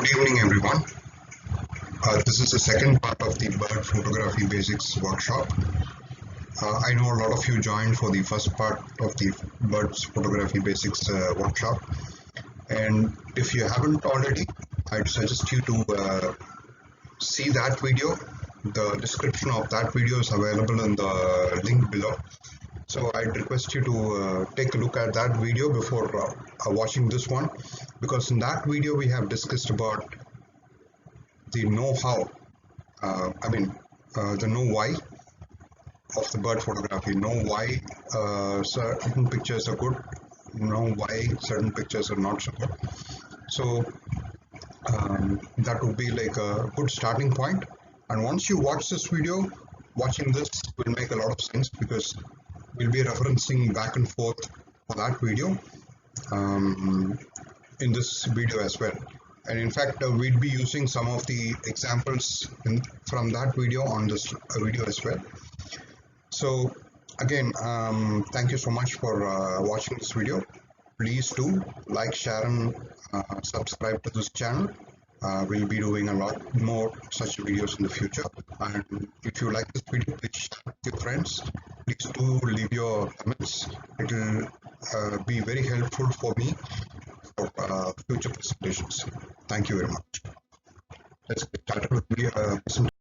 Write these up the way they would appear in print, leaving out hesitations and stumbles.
Good evening, everyone. This is the second part of the bird photography basics workshop. I know a lot of you joined for the first part of the birds photography basics workshop, and if you haven't already, I'd suggest you to see that video. The description of that video is available in the link below. So I'd request you to take a look at that video before watching this one, because in that video we have discussed about the know-how, the know-why of the bird photography, know why certain pictures are good, know why certain pictures are not so good. So that would be like a good starting point. And once you watch this video, watching this will make a lot of sense, because we'll be referencing back and forth for that video in this video as well. And in fact, we'll be using some of the examples from that video on this video as well. So again, thank you so much for watching this video. Please do like, share, and subscribe to this channel. We'll be doing a lot more such videos in the future. And if you like this video, please share with your friends. Please do leave your comments. It will be very helpful for me for future presentations. Thank you very much. Let's get started with the presentation.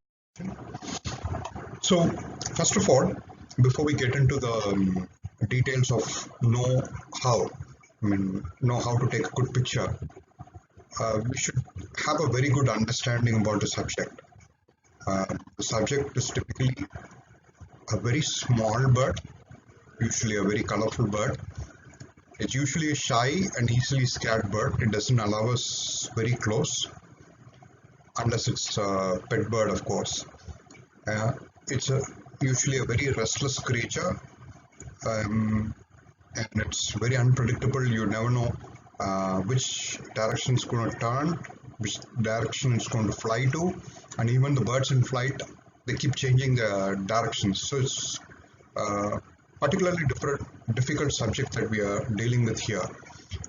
So first of all, before we get into the details of know how to take a good picture, we should have a very good understanding about the subject. The subject is typically a very small bird, usually a very colorful bird. It's usually a shy and easily scared bird. It doesn't allow us very close, unless it's a pet bird, of course. It's usually a very restless creature, and it's very unpredictable. You never know which direction it's going to turn, which direction it's going to fly to, and even the birds in flight, they keep changing their directions. So it's particularly difficult subject that we are dealing with here.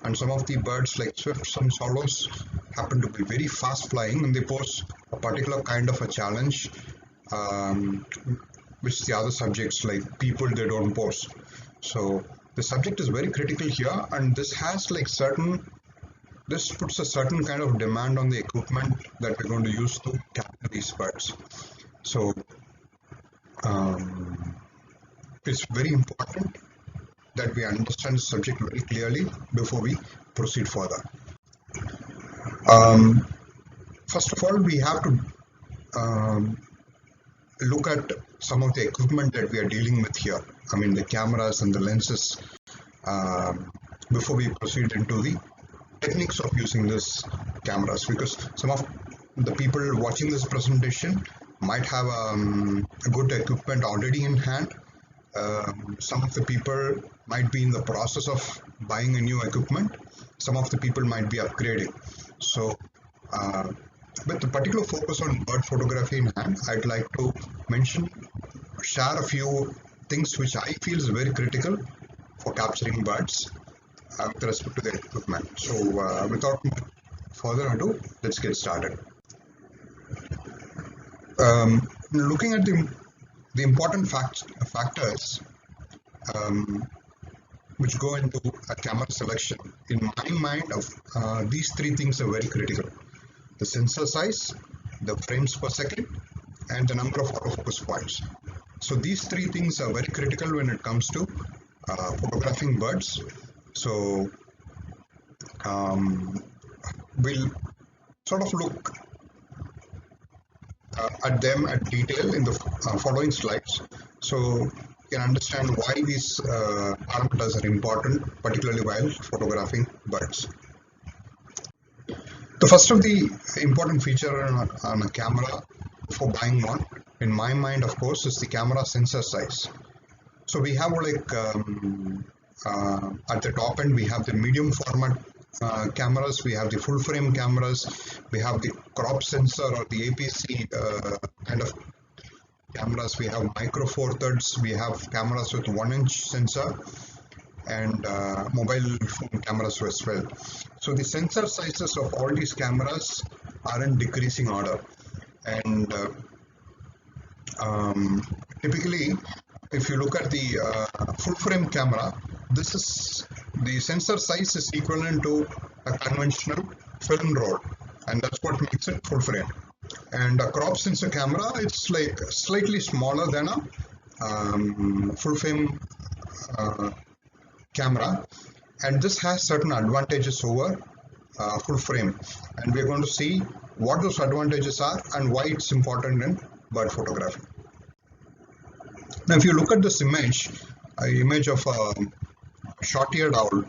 And some of the birds like swifts and swallows happen to be very fast flying, and they pose a particular kind of a challenge, which the other subjects like people, they don't pose. So the subject is very critical here, and this puts a certain kind of demand on the equipment that we're going to use to capture these birds. So it's very important that we understand the subject very clearly before we proceed further. First of all, we have to look at some of the equipment that we are dealing with here. The cameras and the lenses, before we proceed into the techniques of using these cameras, because some of the people watching this presentation might have a good equipment already in hand. Some of the people might be in the process of buying a new equipment. Some of the people might be upgrading. So with the particular focus on bird photography in hand, I'd like to share a few things which I feel is very critical for capturing birds with respect to their equipment. So without further ado, let's get started. Looking at the important factors which go into a camera selection, in my mind, these three things are very critical: the sensor size, the frames per second, and the number of autofocus points. So these three things are very critical when it comes to photographing birds. So we'll sort of look at them at detail in the following slides, so you can understand why these parameters are important, particularly while photographing birds. The first of the important feature on a camera before buying one, in my mind, of course, is the camera sensor size. So we have like at the top end, we have the medium format cameras, we have the full frame cameras, we have the crop sensor or the APC kind of cameras, we have micro four thirds, we have cameras with 1-inch sensor, and mobile phone cameras as well. So the sensor sizes of all these cameras are in decreasing order. And typically, if you look at the full frame camera, this is the sensor size is equivalent to a conventional film roll, and that's what makes it full frame. And a crop sensor camera, it's like slightly smaller than a full frame camera, and this has certain advantages over full frame, and we're going to see what those advantages are and why it's important in bird photography. Now, if you look at this image, an image of a short-eared owl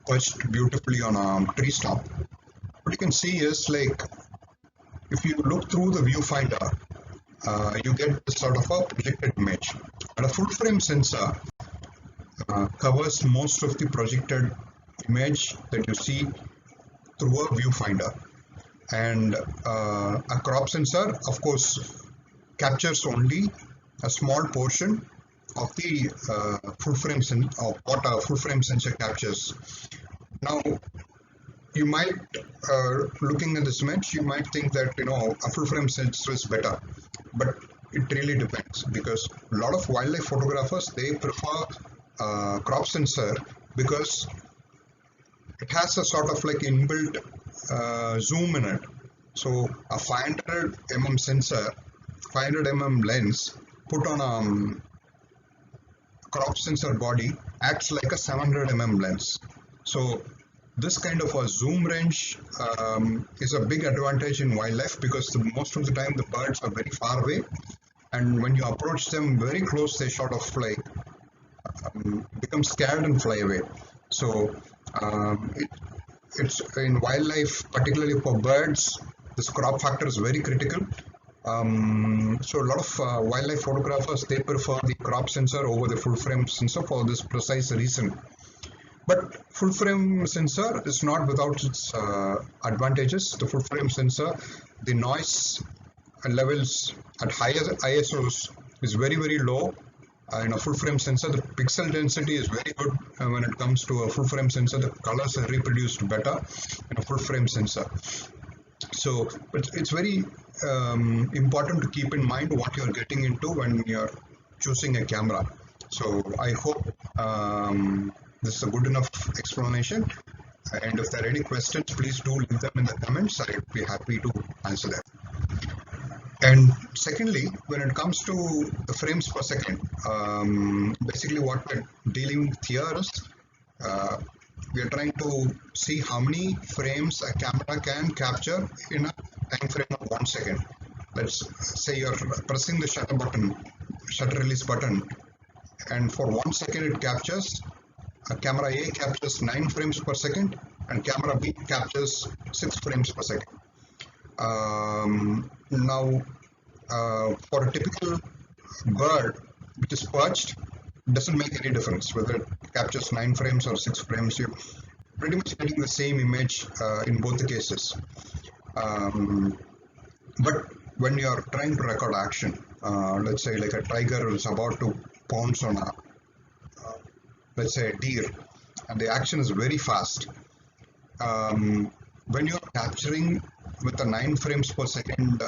perched beautifully on a tree stump, what you can see is, like, if you look through the viewfinder, you get this sort of a projected image. And a full frame sensor covers most of the projected image that you see through a viewfinder. And a crop sensor, of course, captures only a small portion of the full frame of what a full frame sensor captures. Now, you might, looking at this image, you might think that, you know, a full frame sensor is better, but it really depends, because a lot of wildlife photographers, they prefer crop sensor because it has a sort of like inbuilt zoom in it. So a 500 mm sensor, 500 mm lens put on a crop sensor body acts like a 700 mm lens. So this kind of a zoom range is a big advantage in wildlife, because most of the time the birds are very far away, and when you approach them very close, they sort of like become scared and fly away. So it's in wildlife, particularly for birds, this crop factor is very critical. So a lot of wildlife photographers, they prefer the crop sensor over the full frame sensor for this precise reason. But full frame sensor is not without its advantages. The full frame sensor, the noise levels at higher ISOs is very, very low. In a full frame sensor, the pixel density is very good. When it comes to a full frame sensor, the colors are reproduced better in a full frame sensor. So it's very important to keep in mind what you're getting into when you're choosing a camera. So I hope this is a good enough explanation. And if there are any questions, please do leave them in the comments. I'd be happy to answer them. And secondly, when it comes to the frames per second, basically what we're dealing with here is we are trying to see how many frames a camera can capture in a time frame of 1 second. Let's say you're pressing the shutter release button, and for 1 second it captures, camera A captures 9 frames per second, and camera B captures 6 frames per second. Now, for a typical bird which is perched, it doesn't make any difference whether it captures 9 frames or 6 frames. You're pretty much getting the same image in both the cases. But when you're trying to record action, let's say like a tiger is about to pounce on a, let's say a deer, and the action is very fast. When you're capturing with a 9 frames per second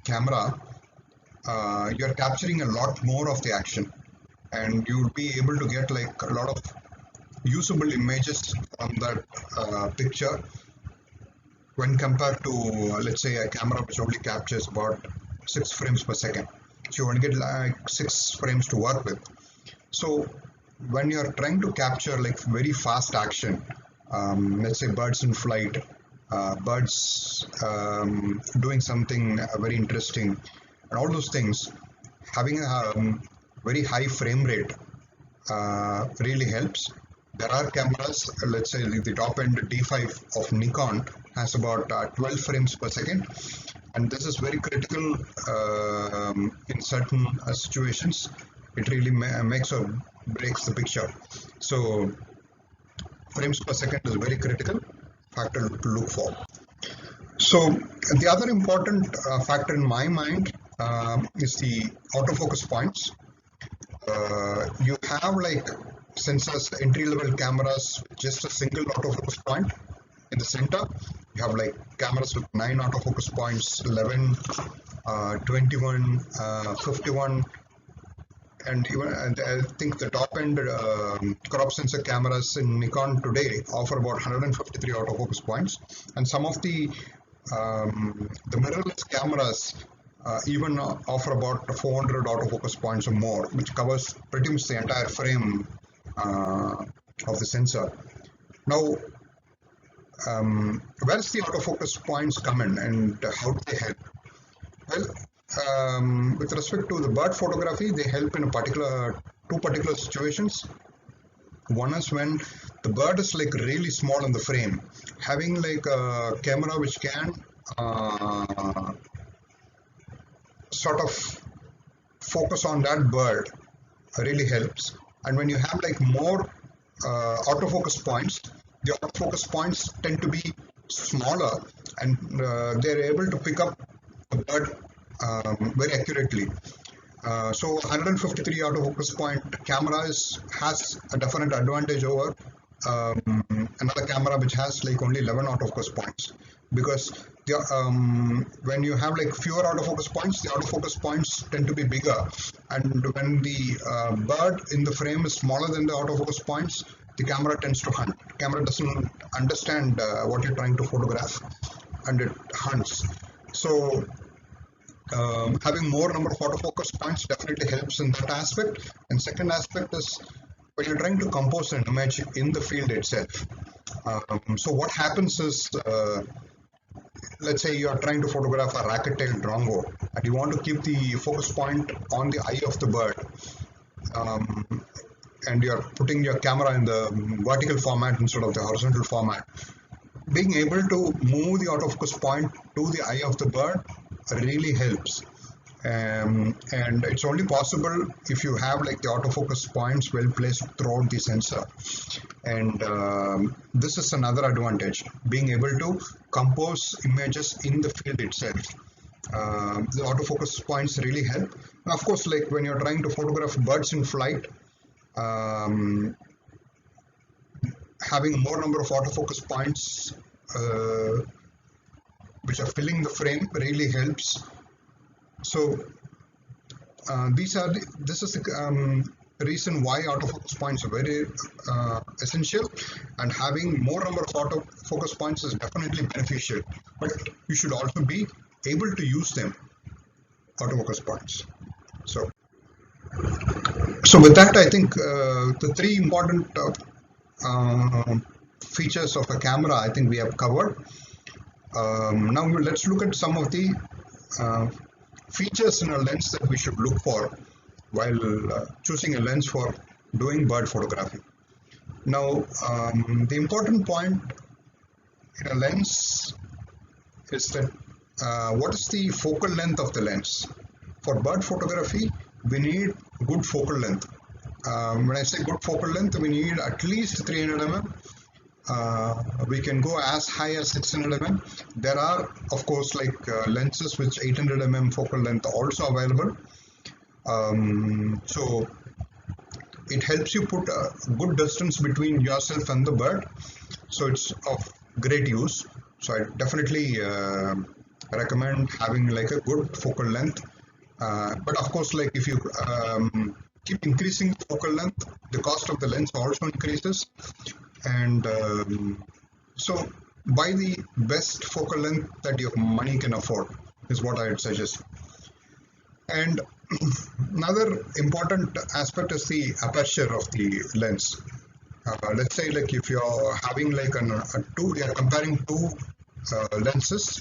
camera, you're capturing a lot more of the action, and you'll be able to get like a lot of usable images from that picture when compared to, let's say, a camera which only captures about 6 frames per second. So you want to get like 6 frames to work with. So when you're trying to capture like very fast action, let's say birds in flight, birds doing something very interesting, and all those things, having a very high frame rate really helps. There are cameras, let's say the top end D5 of Nikon has about 12 frames per second, and this is very critical in certain situations. It really makes or breaks the picture. So frames per second is very critical factor to look for. So the other important factor in my mind is the autofocus points. You have like sensors, entry-level cameras with just a single autofocus point in the center, You have like cameras with 9 autofocus points, 11, 21, 51, and even I think the top end crop sensor cameras in Nikon today offer about 153 autofocus points, and some of the mirrorless cameras even offer about 400 autofocus points or more, which covers pretty much the entire frame of the sensor. Now, where does the autofocus points come in, and how do they help? Well, with respect to the bird photography, they help in two particular situations. One is when the bird is like really small in the frame. Having like a camera which can sort of focus on that bird really helps. And when you have like more autofocus points, the autofocus points tend to be smaller, and they're able to pick up the bird very accurately. So 153 autofocus point camera has a definite advantage over another camera which has like only 11 autofocus points, because when you have like fewer autofocus points, the autofocus points tend to be bigger, and when the bird in the frame is smaller than the autofocus points, the camera tends to hunt. Camera doesn't understand what you're trying to photograph, and it hunts. So having more number of autofocus points definitely helps in that aspect. And second aspect is when you're trying to compose an image in the field itself. So what happens is, let's say you are trying to photograph a racket-tailed drongo, and you want to keep the focus point on the eye of the bird, and you're putting your camera in the vertical format instead of the horizontal format. Being able to move the autofocus point to the eye of the bird really helps, and it's only possible if you have like the autofocus points well placed throughout the sensor. And this is another advantage, being able to compose images in the field itself. The autofocus points really help. Now, of course, like when you're trying to photograph birds in flight, having more number of autofocus points which are filling the frame really helps. So this is the reason why autofocus points are very essential, and having more number of autofocus points is definitely beneficial, but you should also be able to use them, autofocus points. So with that, I think the three important features of a camera I think we have covered. Now let's look at some of the features in a lens that we should look for while choosing a lens for doing bird photography. Now, the important point in a lens is that what is the focal length of the lens? For bird photography, we need good focal length. When I say good focal length, we need at least 300 mm. We can go as high as 600 mm. There are, of course, like lenses with 800 mm focal length also available. So it helps you put a good distance between yourself and the bird. So it's of great use. So I definitely recommend having like a good focal length. But of course, like if you keep increasing focal length, the cost of the lens also increases. And so buy the best focal length that your money can afford is what I would suggest. And another important aspect is the aperture of the lens. Let's say like if you're having like you're comparing two lenses,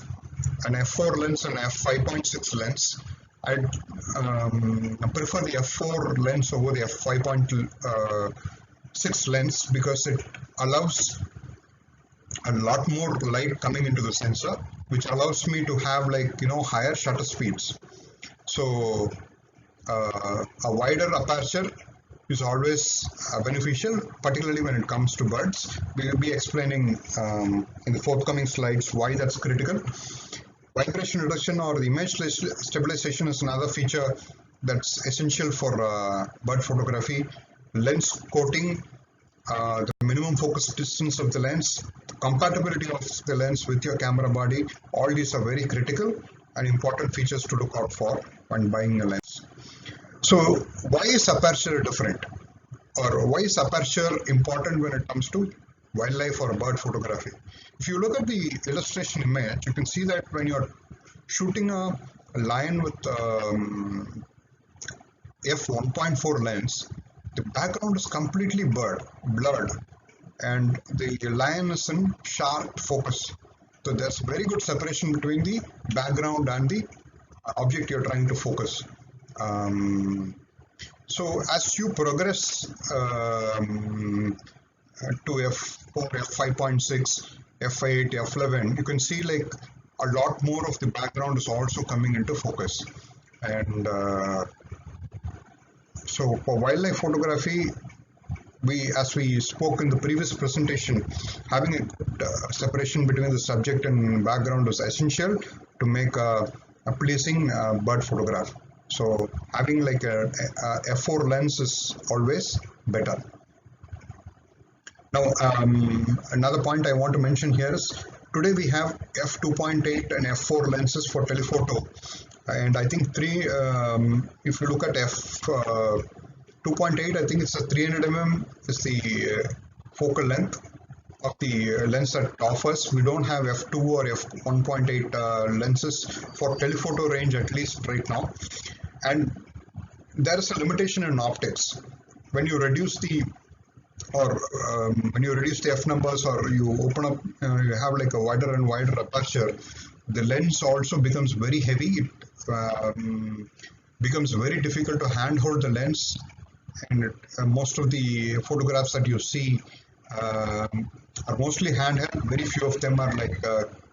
an f4 lens and f5.6 lens. I'd prefer the f4 lens over the f5.6 lens because it allows a lot more light coming into the sensor, which allows me to have like higher shutter speeds. So a wider aperture is always beneficial, particularly when it comes to birds. We will be explaining in the forthcoming slides why that's critical. Vibration reduction or the image stabilisation is another feature that's essential for bird photography. Lens coating the minimum focus distance of the lens, the compatibility of the lens with your camera body. All these are very critical and important features to look out for when buying a lens. So why is aperture different? Or why is aperture important when it comes to wildlife or bird photography? If you look at the illustration image, you can see that when you're shooting a lion with f1.4 lens, the background is completely blurred, and the lion is in sharp focus. So there's very good separation between the background and the object you're trying to focus. So as you progress to f4, f5.6, f8, f11, you can see like a lot more of the background is also coming into focus. And so for wildlife photography, as we spoke in the previous presentation, having a good separation between the subject and background is essential to make a pleasing bird photograph. So having like a f4 lens is always better. Now, another point I want to mention here is today we have f2.8 and f4 lenses for telephoto, and I think if you look at f2.8, I think it's a 300 mm is the focal length of the lens that offers. We don't have f2 or f1.8 lenses for telephoto range, at least right now, and there is a limitation in optics. When you reduce the f numbers, or you open up, you have like a wider and wider aperture, the lens also becomes very heavy. It becomes very difficult to handhold the lens, and most of the photographs that you see are mostly handheld. Very few of them are like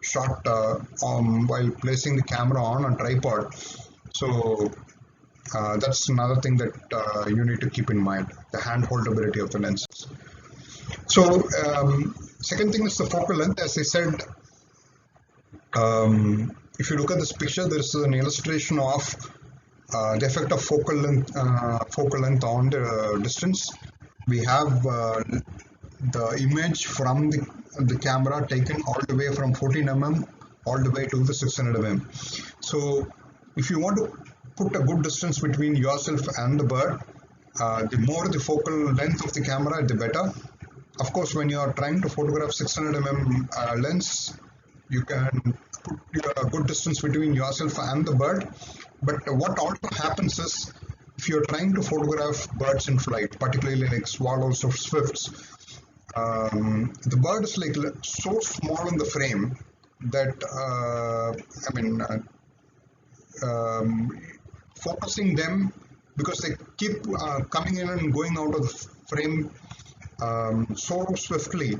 shot while placing the camera on a tripod. So that's another thing that you need to keep in mind, the handholdability of the lenses. So second thing is the focal length. As I said, if you look at this picture, there is an illustration of the effect of focal length on the distance. We have the image from the camera taken all the way from 14 mm all the way to the 600 mm. So if you want to put a good distance between yourself and the bird, the more the focal length of the camera, the better. Of course, when you are trying to photograph 600 mm lens, you can put a good distance between yourself and the bird. But what also happens is, if you're trying to photograph birds in flight, particularly like swallows or swifts, the bird is like so small in the frame that focusing them, because they keep coming in and going out of the frame so swiftly,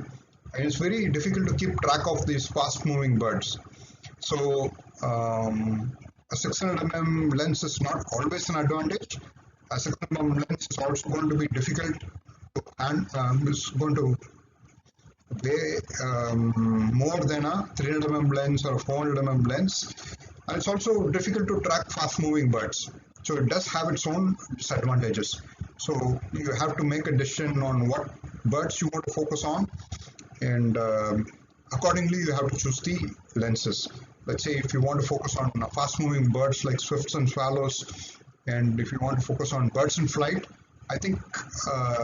and it's very difficult to keep track of these fast moving birds. So a 600 mm lens is not always an advantage. A 600 mm lens is also going to be difficult to, and is going to weigh more than a 300 mm lens or a 400 mm lens, and it's also difficult to track fast moving birds. So it does have its own disadvantages. So you have to make a decision on what birds you want to focus on, and accordingly you have to choose the lenses. Let's say if you want to focus on fast moving birds like swifts and swallows, and if you want to focus on birds in flight, I think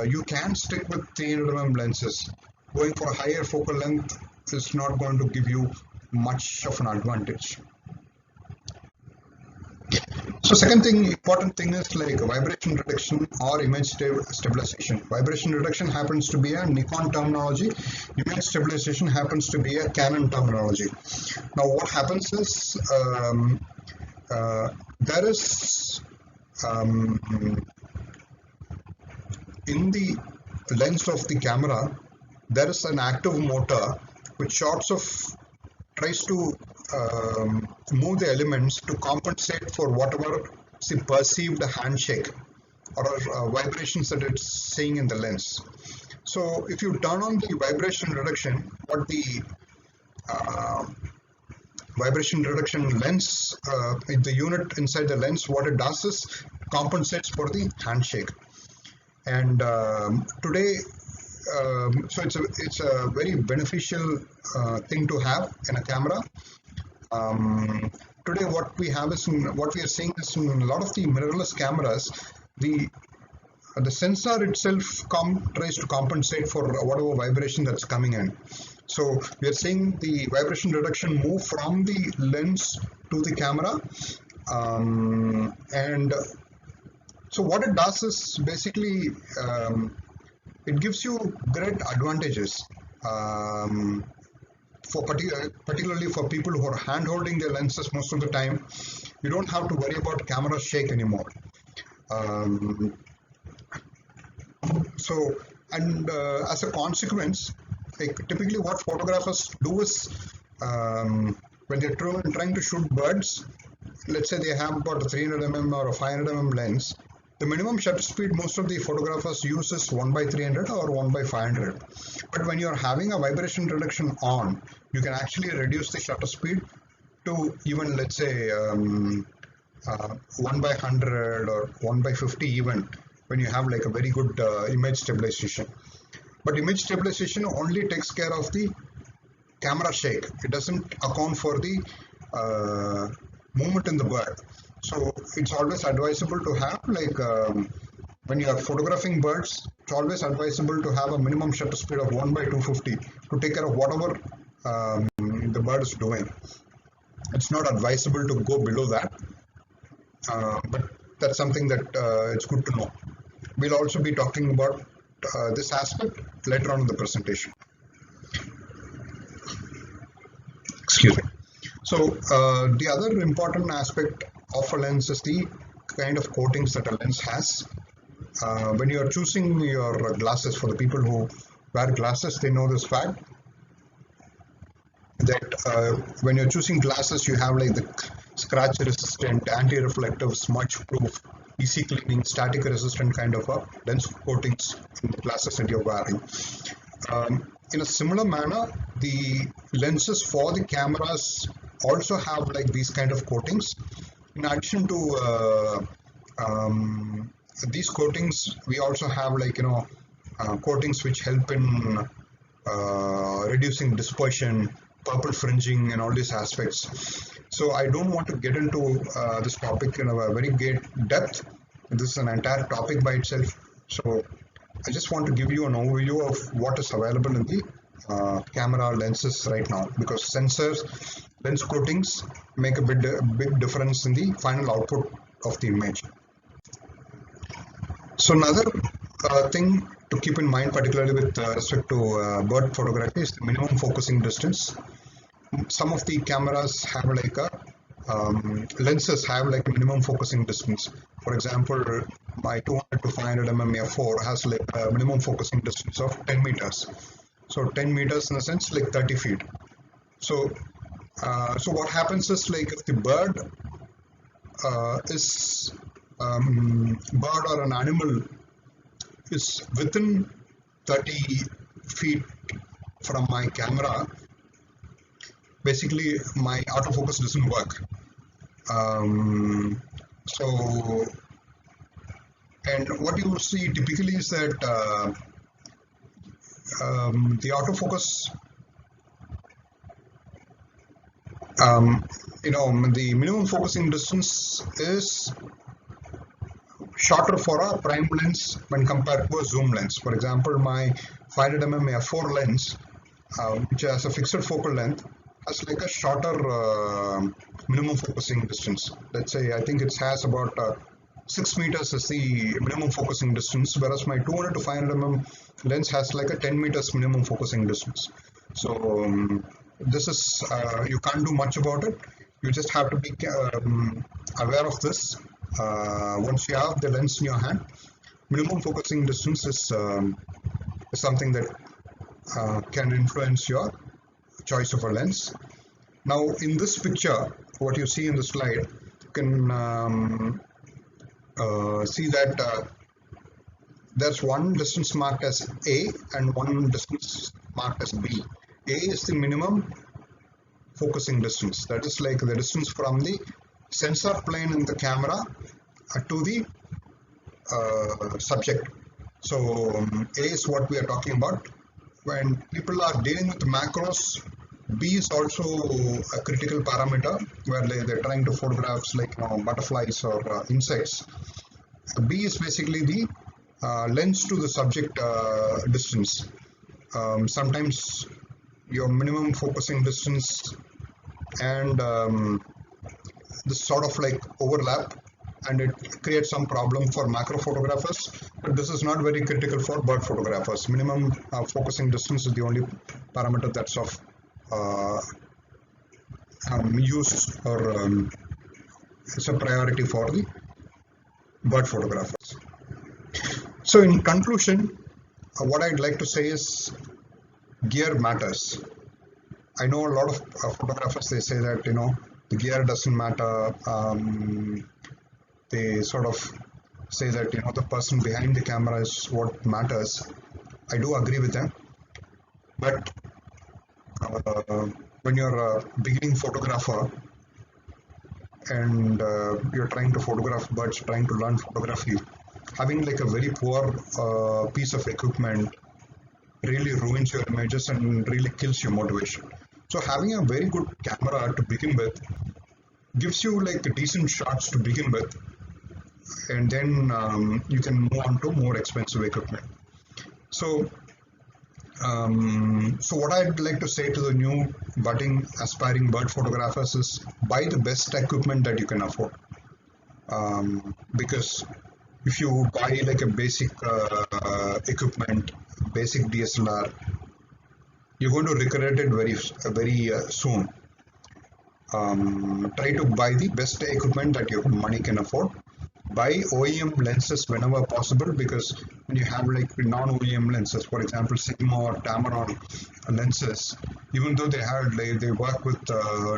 you can stick with 300 mm lenses. Going for a higher focal length is not going to give you much of an advantage. So second important thing is like vibration reduction or image stabilization. Vibration reduction happens to be a Nikon terminology. Image stabilization happens to be a Canon terminology. Now what happens is there is in the lens of the camera, there is an active motor which tries to move the elements to compensate for whatever is the perceived handshake or vibrations that it's seeing in the lens. So if you turn on the vibration reduction, what the vibration reduction lens, the unit inside the lens, what it does is compensates for the handshake. And today so it's a very beneficial thing to have in a camera. Today, what we have is what we are seeing is in a lot of the mirrorless cameras, the sensor itself tries to compensate for whatever vibration that's coming in. So we are seeing the vibration reduction move from the lens to the camera, and so what it does is basically it gives you great advantages. Particularly for people who are hand holding their lenses most of the time, you don't have to worry about camera shake anymore. As a consequence, like typically what photographers do is when they're trying to shoot birds, let's say they have about a 300 mm or a 500 mm lens, the minimum shutter speed most of the photographers use is 1/300 or 1/500. But when you're having a vibration reduction on, you can actually reduce the shutter speed to even, let's say, 1/100 or 1/50 even, when you have like a very good image stabilization. But image stabilization only takes care of the camera shake. It doesn't account for the movement in the bird. So it's always advisable to have like when you are photographing birds, it's always advisable to have a minimum shutter speed of 1/250 to take care of whatever the bird is doing. It's not advisable to go below that, but that's something that it's good to know. We'll also be talking about this aspect later on in the presentation. Excuse me. So the other important aspect of a lens is the kind of coatings that a lens has. When you are choosing your glasses, for the people who wear glasses, they know this fact that when you're choosing glasses, you have like the scratch resistant, anti-reflective, smudge proof, easy cleaning, static resistant kind of a lens coatings in the glasses that you're wearing. In a similar manner, the lenses for the cameras also have like these kind of coatings. In addition to these coatings, we also have like coatings which help in reducing dispersion, purple fringing, and all these aspects. So I don't want to get into this topic in a very great depth. This is an entire topic by itself. So I just want to give you an overview of what is available in the camera lenses right now, because sensors, lens coatings make a big difference in the final output of the image. So another thing to keep in mind, particularly with respect to bird photography, is the minimum focusing distance. Some of the cameras have like a lenses have like a minimum focusing distance. For example, my 200 to 500 mm f4 has like a minimum focusing distance of 10 meters. So 10 meters in a sense like 30 feet. So what happens is, like, if the bird bird or an animal is within 30 feet from my camera, basically my autofocus doesn't work. And what you will see typically is that the autofocus, the minimum focusing distance is shorter for a prime lens when compared to a zoom lens. For example, my 500 mm f4 lens, which has a fixed focal length, has like a shorter minimum focusing distance. Let's say I think it has about 6 meters is the minimum focusing distance, whereas my 200 to 500 mm lens has like a 10 meters minimum focusing distance. So this is you can't do much about it. You just have to be aware of this. Once you have the lens in your hand, minimum focusing distance is something that can influence your choice of a lens. Now, in this picture, what you see in the slide, you can see that there's one distance marked as A and one distance marked as B. A is the minimum focusing distance. That is like the distance from the sensor plane in the camera to the subject. So A is what we are talking about. When people are dealing with macros, B is also a critical parameter where they're trying to photograph like butterflies or insects. B is basically the lens to the subject distance. Sometimes your minimum focusing distance and this sort of like overlap, and it creates some problem for macro photographers, but this is not very critical for bird photographers. Minimum focusing distance is the only parameter that's of use, or it's a priority for the bird photographers. So in conclusion, what I'd like to say is gear matters. I know a lot of photographers, they say that the gear doesn't matter. They sort of say that the person behind the camera is what matters. I do agree with them, but when you're a beginning photographer and you're trying to photograph birds, trying to learn photography, having like a very poor piece of equipment really ruins your images and really kills your motivation. So having a very good camera to begin with gives you like decent shots to begin with, and then you can move on to more expensive equipment. So what I'd like to say to the new budding aspiring bird photographers is buy the best equipment that you can afford, because if you buy like a basic equipment, basic DSLR, you're going to regret it very soon. Try to buy the best equipment that your money can afford. Buy OEM lenses whenever possible, because when you have like non-OEM lenses, for example Sigma or Tamron lenses, even though they work with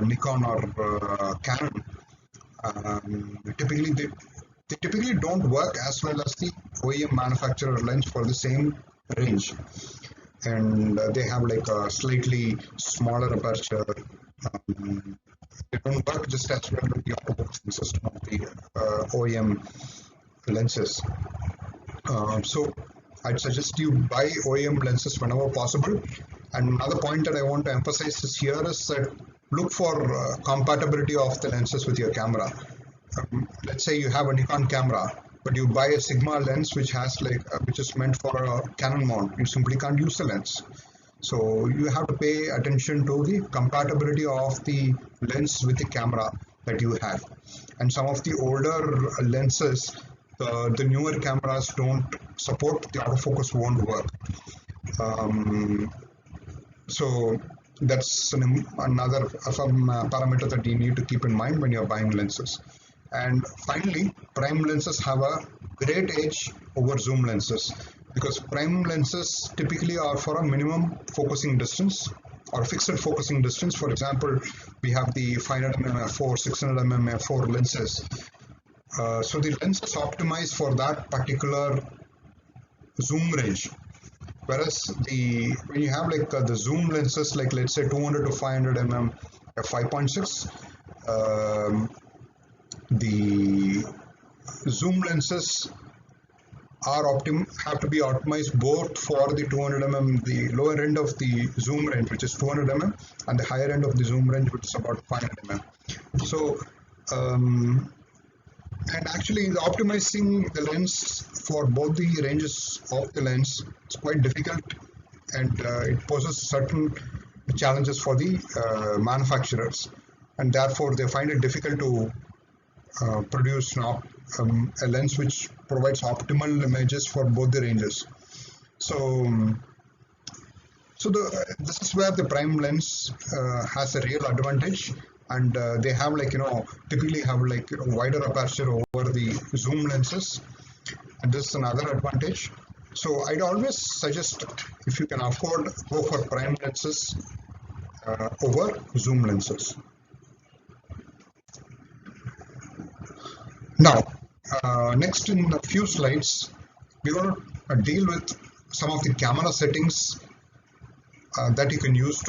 Nikon or Canon, they typically don't work as well as the OEM manufacturer lens for the same range, and they have like a slightly smaller aperture. They don't work just as well with the autofocusing system of the OEM lenses. So I'd suggest you buy OEM lenses whenever possible. And another point that I want to emphasize here is that look for compatibility of the lenses with your camera. Let's say you have a Nikon camera, but you buy a Sigma lens which is meant for a Canon mount. You simply can't use the lens. So you have to pay attention to the compatibility of the lens with the camera that you have. And some of the older lenses, the newer cameras don't support, the autofocus won't work. So that's another parameter that you need to keep in mind when you're buying lenses. And finally, prime lenses have a great edge over zoom lenses, because prime lenses typically are for a minimum focusing distance or fixed focusing distance. For example, we have the 500mm f4, 600mm f4 lenses. So the lens is optimized for that particular zoom range. Whereas when you have like the zoom lenses, like let's say 200 to 500mm f5.6, the zoom lenses have to be optimized both for the 200mm, the lower end of the zoom range, which is 200mm, and the higher end of the zoom range, which is about 500mm. So, and actually optimizing the lens for both the ranges of the lens is quite difficult, and it poses certain challenges for the manufacturers, and therefore they find it difficult to produce a lens which provides optimal images for both the ranges. So this is where the prime lens has a real advantage, and they have typically have wider aperture over the zoom lenses, and this is another advantage. So I'd always suggest, if you can afford, go for prime lenses over zoom lenses. Now, next in a few slides, we're going to deal with some of the camera settings that you can use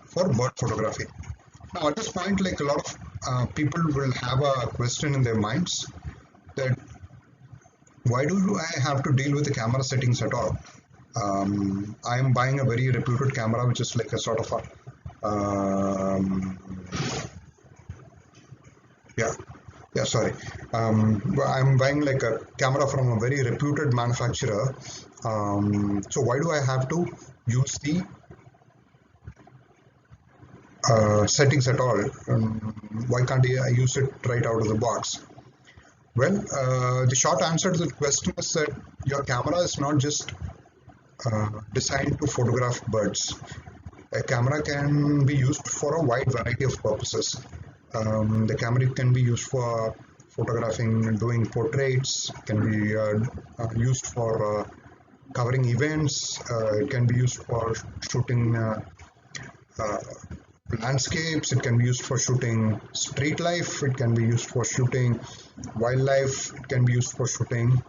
for bird photography. Now, at this point, a lot of people will have a question in their minds that why do I have to deal with the camera settings at all? I am buying a very reputed camera, which is like a sort of a sorry. I'm buying like a camera from a very reputed manufacturer. So why do I have to use the settings at all? Why can't I use it right out of the box? Well, the short answer to the question is that your camera is not just designed to photograph birds. A camera can be used for a wide variety of purposes. The camera can be used for photographing, doing portraits, can be used for covering events, it can be used for shooting landscapes, it can be used for shooting street life, it can be used for shooting wildlife, it can be used for shooting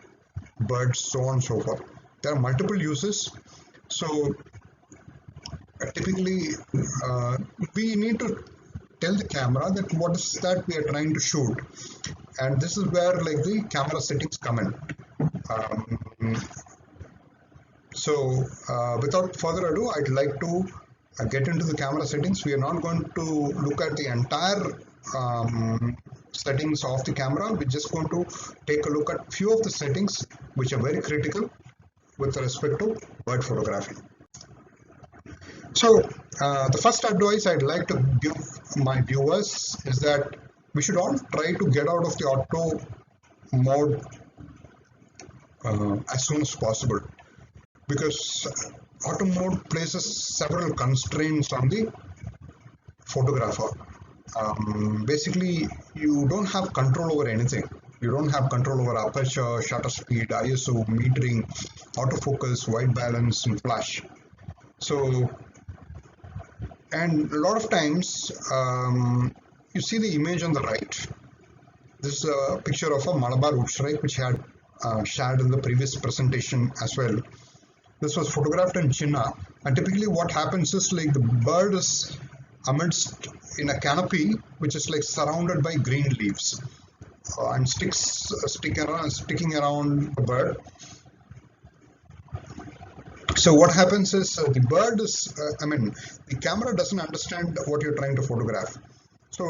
birds, so on and so forth. There are multiple uses. So typically we need to tell the camera that what is that we are trying to shoot, and this is where like the camera settings come in. So without further ado, I'd like to get into the camera settings. We are not going to look at the entire settings of the camera. We're just going to take a look at few of the settings which are very critical with respect to bird photography. So the first advice I'd like to give my viewers is that we should all try to get out of the auto mode as soon as possible, because auto mode places several constraints on the photographer. Basically, you don't have control over anything. You don't have control over aperture, shutter speed, ISO, metering, autofocus, white balance, and flash. So, and a lot of times, you see the image on the right. This is a picture of a Malabar woodstrike, which I had shared in the previous presentation as well. This was photographed in China, and typically what happens is like the bird is amidst in a canopy which is like surrounded by green leaves and sticking around the bird. So what happens is the bird is, the camera doesn't understand what you're trying to photograph. So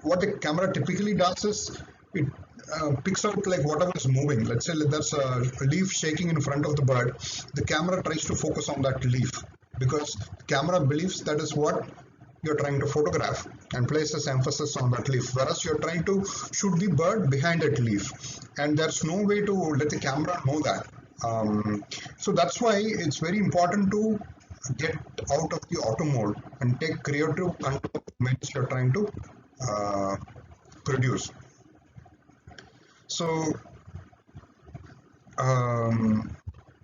what the camera typically does is it picks out like whatever is moving. Let's say there's a leaf shaking in front of the bird. The camera tries to focus on that leaf because the camera believes that is what you're trying to photograph and places emphasis on that leaf, whereas you're trying to shoot the bird behind that leaf, and there's no way to let the camera know that. So that's why it's very important to get out of the auto mode and take creative control of the images you're trying to produce. So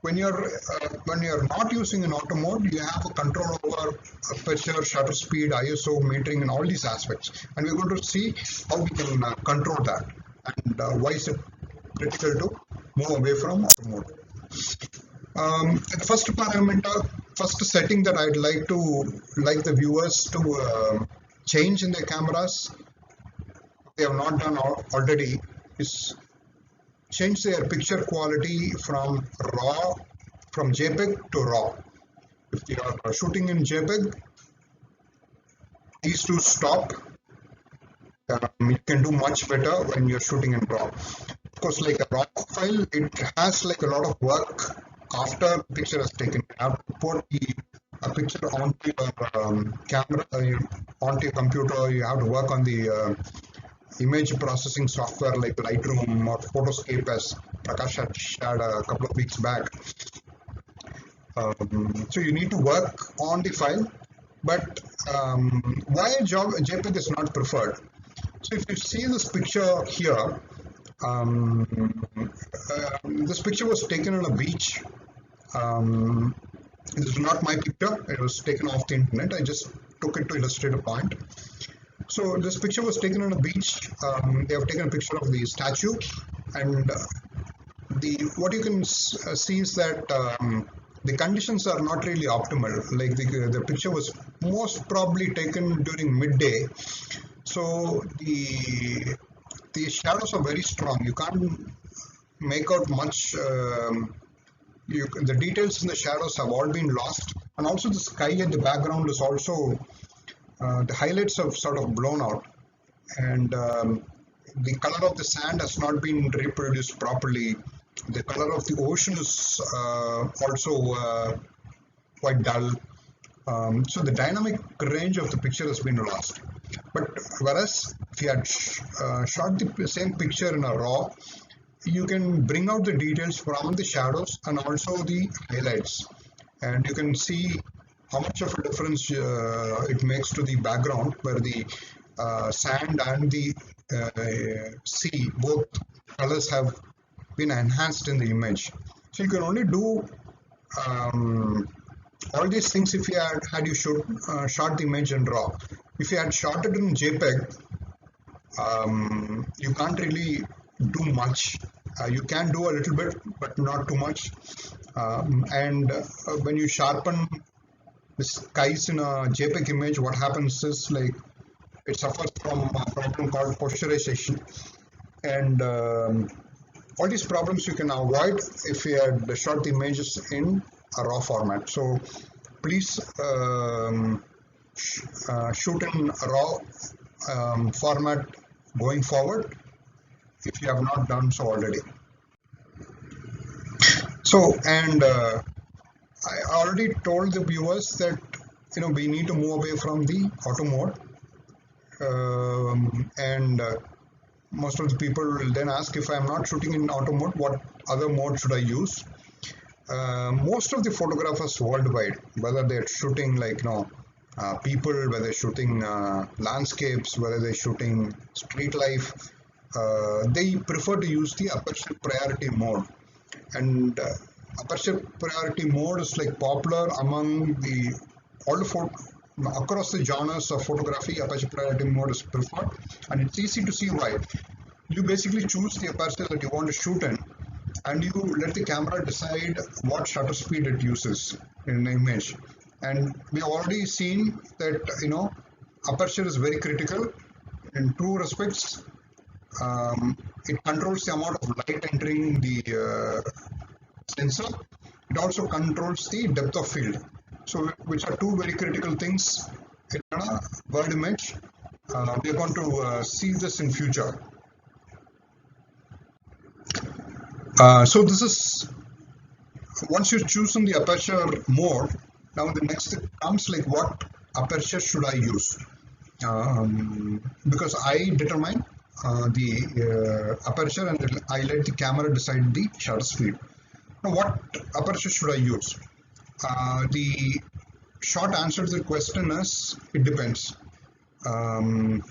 when you're not using an auto mode, you have a control over aperture, shutter speed, ISO, metering, and all these aspects. And we're going to see how we can control that and why is it critical to move away from auto mode. The first parameter, first setting that I'd like the viewers to change in their cameras, if they have not done already, is change their picture quality from JPEG to RAW. If you are shooting in JPEG, these two stop. You can do much better when you're shooting in RAW. Of course, like a RAW file, it has like a lot of work after the picture is taken. You have to put a picture onto your camera, onto your computer. You have to work on the image processing software like Lightroom or Photoscape, as Prakash had shared a couple of weeks back. So you need to work on the file, but why JPEG is not preferred? So if you see this picture here, this picture was taken on a beach. This is not my picture, it was taken off the internet. I just took it to illustrate a point. So this picture was taken on a beach. They have taken a picture of the statue, and what you can see is that the conditions are not really optimal. Like the picture was most probably taken during midday, so the shadows are very strong. You can't make out much. The details in the shadows have all been lost, and also the sky at the background is also the highlights have sort of blown out, and the color of the sand has not been reproduced properly. The color of the ocean is also quite dull. So the dynamic range of the picture has been lost. But whereas if you had shot the same picture in a raw, you can bring out the details from the shadows and also the highlights, and you can see how much of a difference it makes to the background, where the sand and the sea, both colors have been enhanced in the image. So you can only do all these things if you had you shot the image in raw. If you had shot it in JPEG, you can't really do much. You can do a little bit, but not too much. And when you sharpen the skies in a JPEG image, what happens is like it suffers from a problem called posturization, and all these problems you can avoid if you had shot the images in a raw format. So please shoot in a raw format going forward if you have not done so already. So, and I already told the viewers that we need to move away from the auto mode, and most of the people will then ask, if I am not shooting in auto mode, what other mode should I use? Most of the photographers worldwide, whether they're shooting like people, whether they're shooting landscapes, whether they're shooting street life, they prefer to use the aperture priority mode. And aperture priority mode is like popular among all the across the genres of photography. Aperture priority mode is preferred, and it's easy to see why. You basically choose the aperture that you want to shoot in, and you let the camera decide what shutter speed it uses in an image. And we have already seen that aperture is very critical in two respects. It controls the amount of light entering the sensor. It also controls the depth of field. So, which are two very critical things in a bird image. We are going to see this in future. So this is, once you've chosen the aperture mode, now the next thing comes like, what aperture should I use? Because I determine the aperture and I let the camera decide the shutter speed. Now, what aperture should I use? The short answer to the question is, it depends. And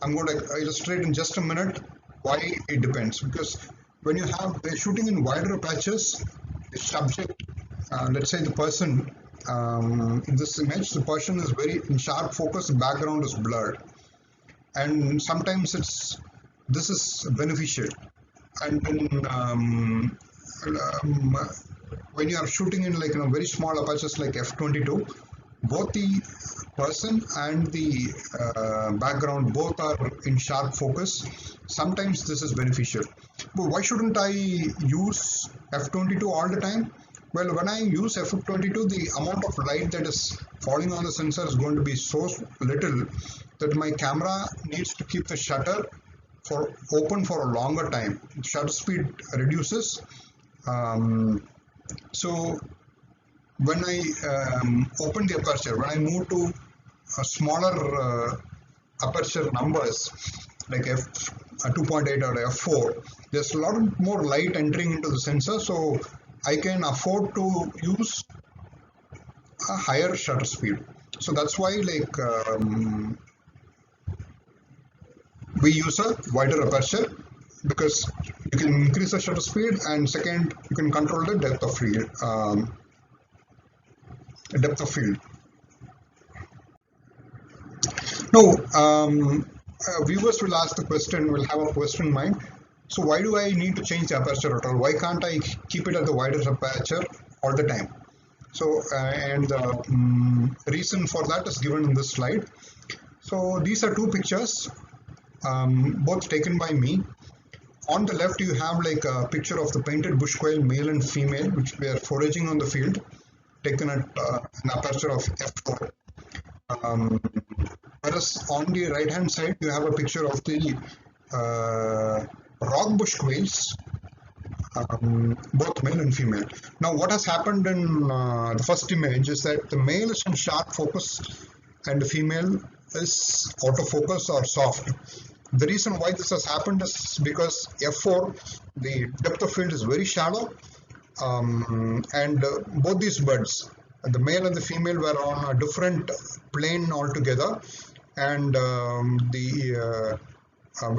I'm going to illustrate in just a minute why it depends. Because when we're shooting in wider apertures, the subject, let's say the person, in this image, the person is very in sharp focus, the background is blurred. And sometimes this is beneficial. And then when you are shooting in like very small apertures like f22, both the person and the background both are in sharp focus. Sometimes this is beneficial. But why shouldn't I use f22 all the time? Well, when I use f22, the amount of light that is falling on the sensor is going to be so little that my camera needs to keep the shutter open for a longer time. Shutter speed reduces. So when I open the aperture, when I move to a smaller aperture numbers like f2.8 or f4, there's a lot more light entering into the sensor, so I can afford to use a higher shutter speed. So that's why like we use a wider aperture, because you can increase the shutter speed, and second, you can control the depth of field. Now, viewers will ask the question, will have a question in mind. So why do I need to change the aperture at all? Why can't I keep it at the wider aperture all the time? So, and the reason for that is given in this slide. So these are two pictures, both taken by me on the left you have like a picture of the painted bush quail, male and female, which were foraging on the field, taken at an aperture of f4. Whereas on the right hand side you have a picture of the rock bush quails, both male and female. Now what has happened in the first image is that the male is in sharp focus and the female is autofocus or soft. The reason why this has happened is because f4, the depth of field is very shallow, and both these birds, the male and the female, were on a different plane altogether, and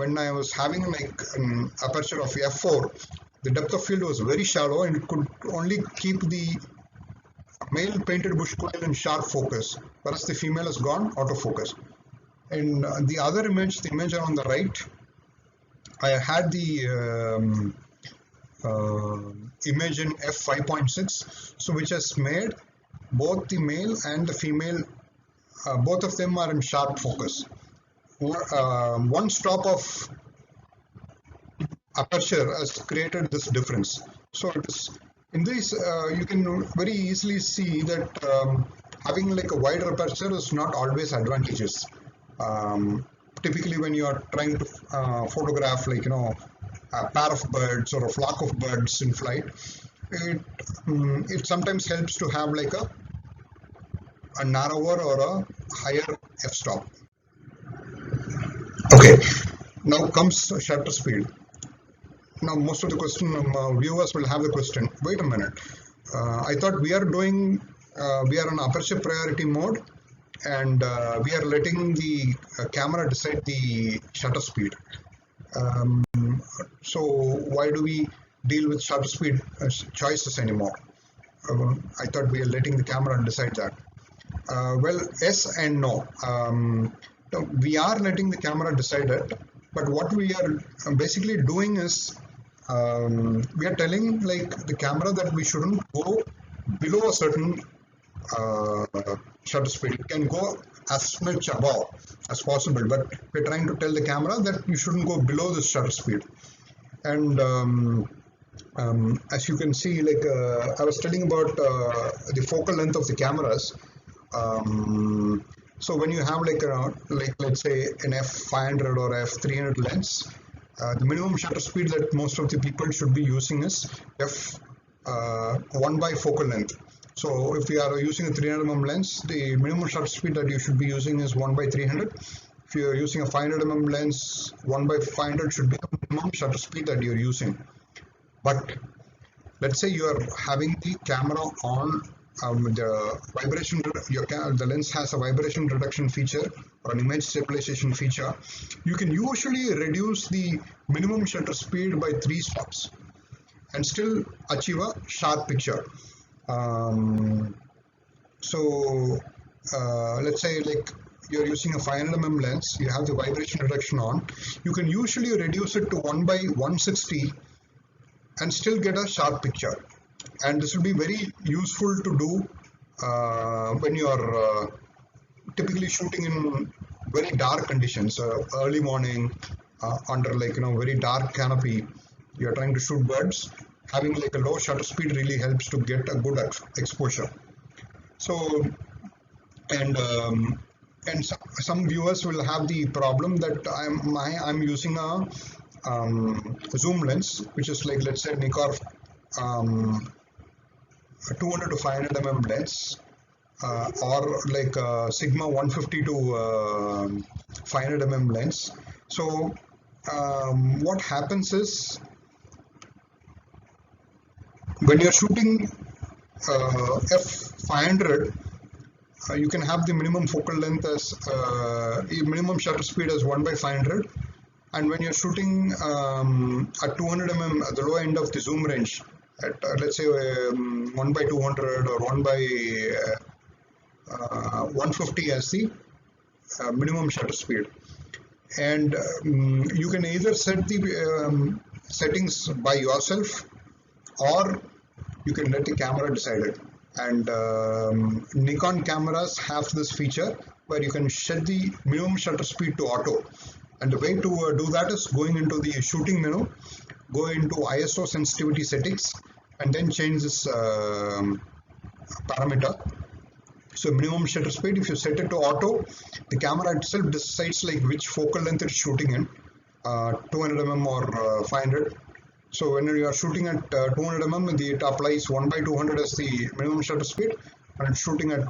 when I was having like an aperture of f4, the depth of field was very shallow and it could only keep the male painted bush quail in sharp focus, whereas the female has gone autofocus. In the other image, the image on the right, I had the image in f5.6, so which has made both the male and the female, both of them are in sharp focus. One stop of aperture has created this difference. So it is in this you can very easily see that having like a wider aperture is not always advantageous. Typically when you are trying to photograph like a pair of birds or a flock of birds in flight, it sometimes helps to have like a narrower or a higher f-stop. Okay, now comes shutter speed. Now most of the question viewers will have the question, wait a minute, I thought we are in aperture priority mode and we are letting the camera decide the shutter speed. So why do we deal with shutter speed choices anymore? I thought we are letting the camera decide that. Well, yes and no. We are letting the camera decide it, but what we are basically doing is we are telling like the camera that we shouldn't go below a certain shutter speed. It can go as much above as possible, but we're trying to tell the camera that you shouldn't go below this shutter speed. And as you can see, like I was telling about the focal length of the cameras. So when you have like let's say an f500 or f300 lens, the minimum shutter speed that most of the people should be using is f1 by focal length. So if you are using a 300mm lens, the minimum shutter speed that you should be using is 1 by 300. If you are using a 500mm lens, 1 by 500 should be the minimum shutter speed that you are using. But let's say you are having the camera on the vibration, the lens has a vibration reduction feature or an image stabilization feature. You can usually reduce the minimum shutter speed by 3 stops and still achieve a sharp picture. So let's say like you're using a 500mm lens, you have the vibration reduction on, you can usually reduce it to 1 by 160 and still get a sharp picture. And this will be very useful to do when you are typically shooting in very dark conditions, early morning, under like very dark canopy. You are trying to shoot birds. Having like a low shutter speed really helps to get a good exposure. So, and some viewers will have the problem that I'm using a zoom lens, which is like, let's say Nikon 200 to 500mm lens, or like Sigma 150 to 500mm lens. So what happens is when you're shooting f500, you can have the minimum focal length as minimum shutter speed as 1 by 500, and when you're shooting at 200mm at the low end of the zoom range, at let's say 1 by 200 or 1 by 150 as the minimum shutter speed. And you can either set the settings by yourself, or you can let the camera decide it. And Nikon cameras have this feature where you can set the minimum shutter speed to auto, And the way to do that is going into the shooting menu, go into ISO sensitivity settings, and then change this parameter. So minimum shutter speed, if you set it to auto, the camera itself decides like which focal length it's shooting in, 200 mm or 500. So when you are shooting at 200 mm, it applies 1 by 200 as the minimum shutter speed, and shooting at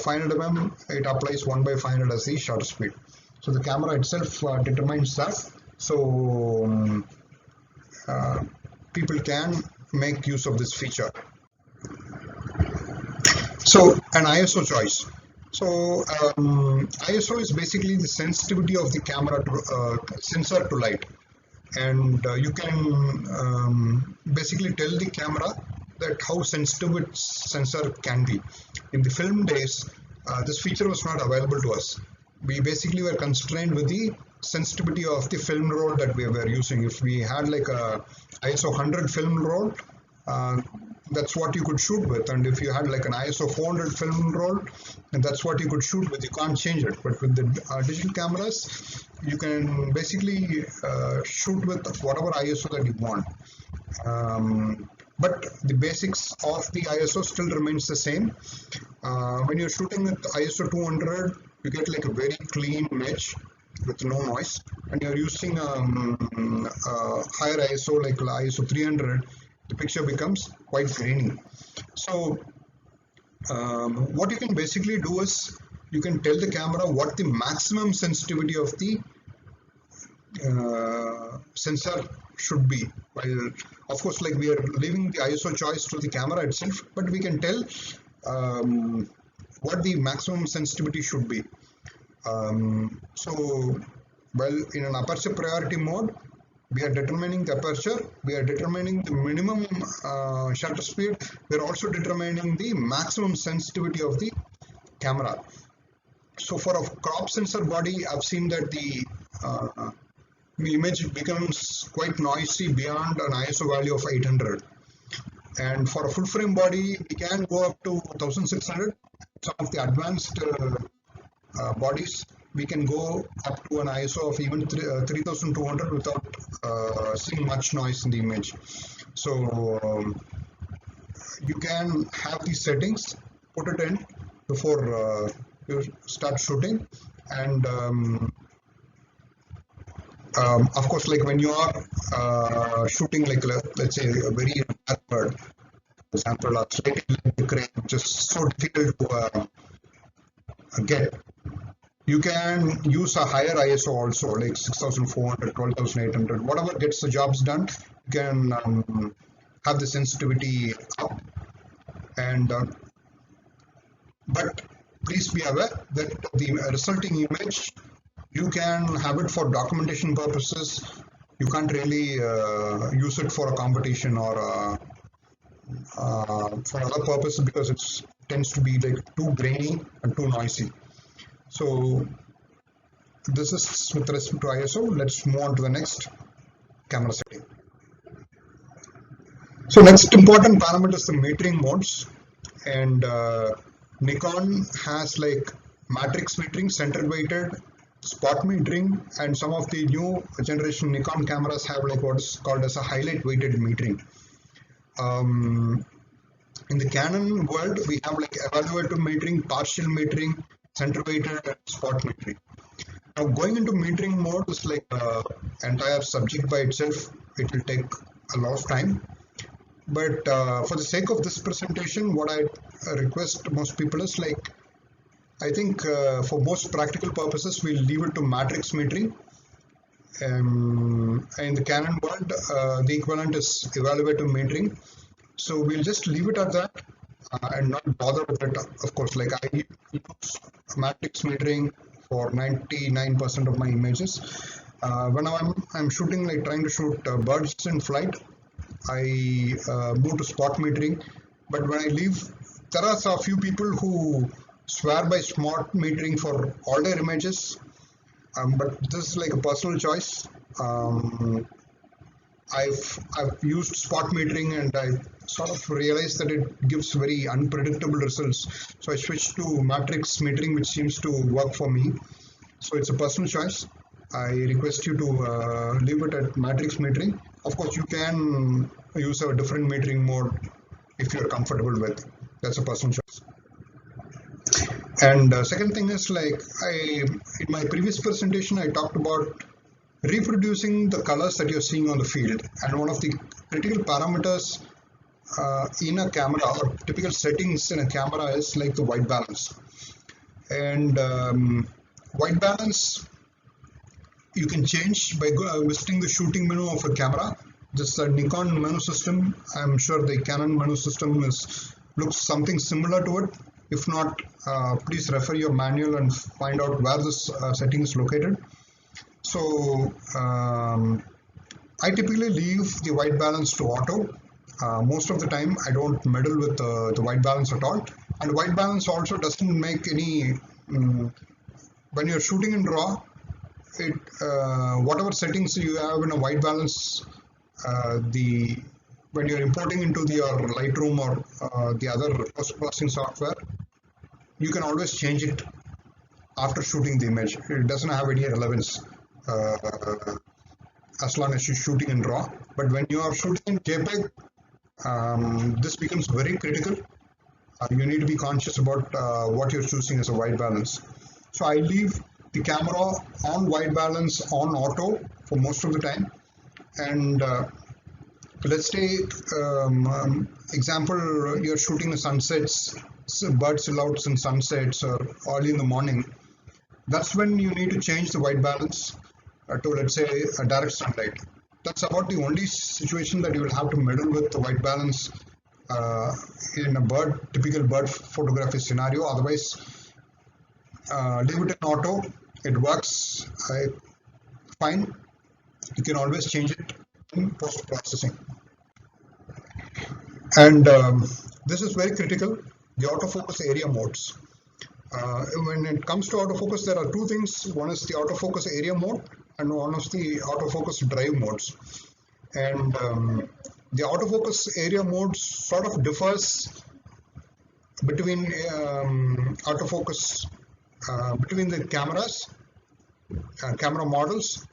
500 mm, it applies 1 by 500 as the shutter speed. So the camera itself determines that. So people can make use of this feature. So an ISO choice. So ISO is basically the sensitivity of the camera to sensor to light, and you can basically tell the camera that how sensitive its sensor can be. In the film days, this feature was not available to us. We basically were constrained with the sensitivity of the film roll that we were using. If we had like a ISO 100 film roll, that's what you could shoot with, and if you had like an ISO 400 film roll, and that's what you could shoot with. You can't change it. But with the digital cameras, you can basically shoot with whatever ISO that you want. But the basics of the ISO still remains the same. When you're shooting with ISO 200, you get like a very clean image with no noise, and you're using higher ISO like ISO 300, the picture becomes quite grainy. So what you can basically do is you can tell the camera what the maximum sensitivity of the sensor should be. While of course like we are leaving the ISO choice to the camera itself, but we can tell what the maximum sensitivity should be. So well, in an aperture priority mode, we are determining the aperture, we are determining the minimum shutter speed, we are also determining the maximum sensitivity of the camera. So for a crop sensor body, I've seen that the image becomes quite noisy beyond an ISO value of 800. And for a full frame body, we can go up to 1600. Some of the advanced bodies, we can go up to an ISO of even 3200 without seeing much noise in the image. So you can have these settings, put it in before you start shooting, and of course, like when you are shooting, like let's say a very rare bird, for example, a slightly crane, which is so difficult to get. You can use a higher ISO also, like 6400, 12800, whatever gets the jobs done. You can have the sensitivity up, and but please be aware that the resulting image, you can have it for documentation purposes. You can't really use it for a competition or for other purposes, because it tends to be like too grainy and too noisy. So this is with respect to ISO. Let's move on to the next camera setting. So next important parameter is the metering modes, and Nikon has like matrix metering, center weighted, spot metering, and some of the new generation Nikon cameras have like what is called as a highlight weighted metering. In the Canon world, we have like evaluative metering, partial metering, center weighted, and spot metering. Now going into metering mode is like entire subject by itself. It will take a lot of time. But for the sake of this presentation, what I request most people is like, I think for most practical purposes, we'll leave it to matrix metering. In the Canon world, the equivalent is evaluative metering. So we'll just leave it at that and not bother with it. Of course, like I use matrix metering for 99% of my images. When I'm shooting, like trying to shoot birds in flight, I move to spot metering. But when I leave, there are a few people who swear by spot metering for all their images. But this is like a personal choice. I've used spot metering, and I sort of realized that it gives very unpredictable results. So I switched to matrix metering, which seems to work for me. So it's a personal choice. I request you to leave it at matrix metering. Of course, you can use a different metering mode if you're comfortable with. That's a personal choice. And second thing is, like, in my previous presentation, I talked about reproducing the colors that you're seeing on the field. And one of the critical parameters in a camera, or typical settings in a camera, is like the white balance. And white balance you can change by visiting the shooting menu of a camera. This Nikon menu system, I'm sure the Canon menu system looks something similar to it. If not, please refer your manual and find out where this setting is located. So I typically leave the white balance to auto. Most of the time I don't meddle with the white balance at all. And white balance also doesn't make any, when you're shooting in RAW, whatever settings you have in a white balance, when you're importing into your Lightroom or the other post-processing software, you can always change it after shooting the image. It doesn't have any relevance as long as you're shooting in RAW. But when you are shooting in Jpeg, this becomes very critical. You need to be conscious about what you're choosing as a white balance. So I leave the camera on white balance on auto for most of the time. And let's take example, you're shooting the sunsets, bird silhouettes in sunsets or early in the morning. That's when you need to change the white balance to, let's say, a direct sunlight. That's about the only situation that you will have to meddle with the white balance in a typical bird photography scenario. Otherwise, leave it in auto. It works fine. You can always change it in post-processing. And this is very critical, the autofocus area modes. When it comes to autofocus, there are two things. One is the autofocus area mode and one is the autofocus drive modes. And the autofocus area mode sort of differs between autofocus between the cameras, camera models.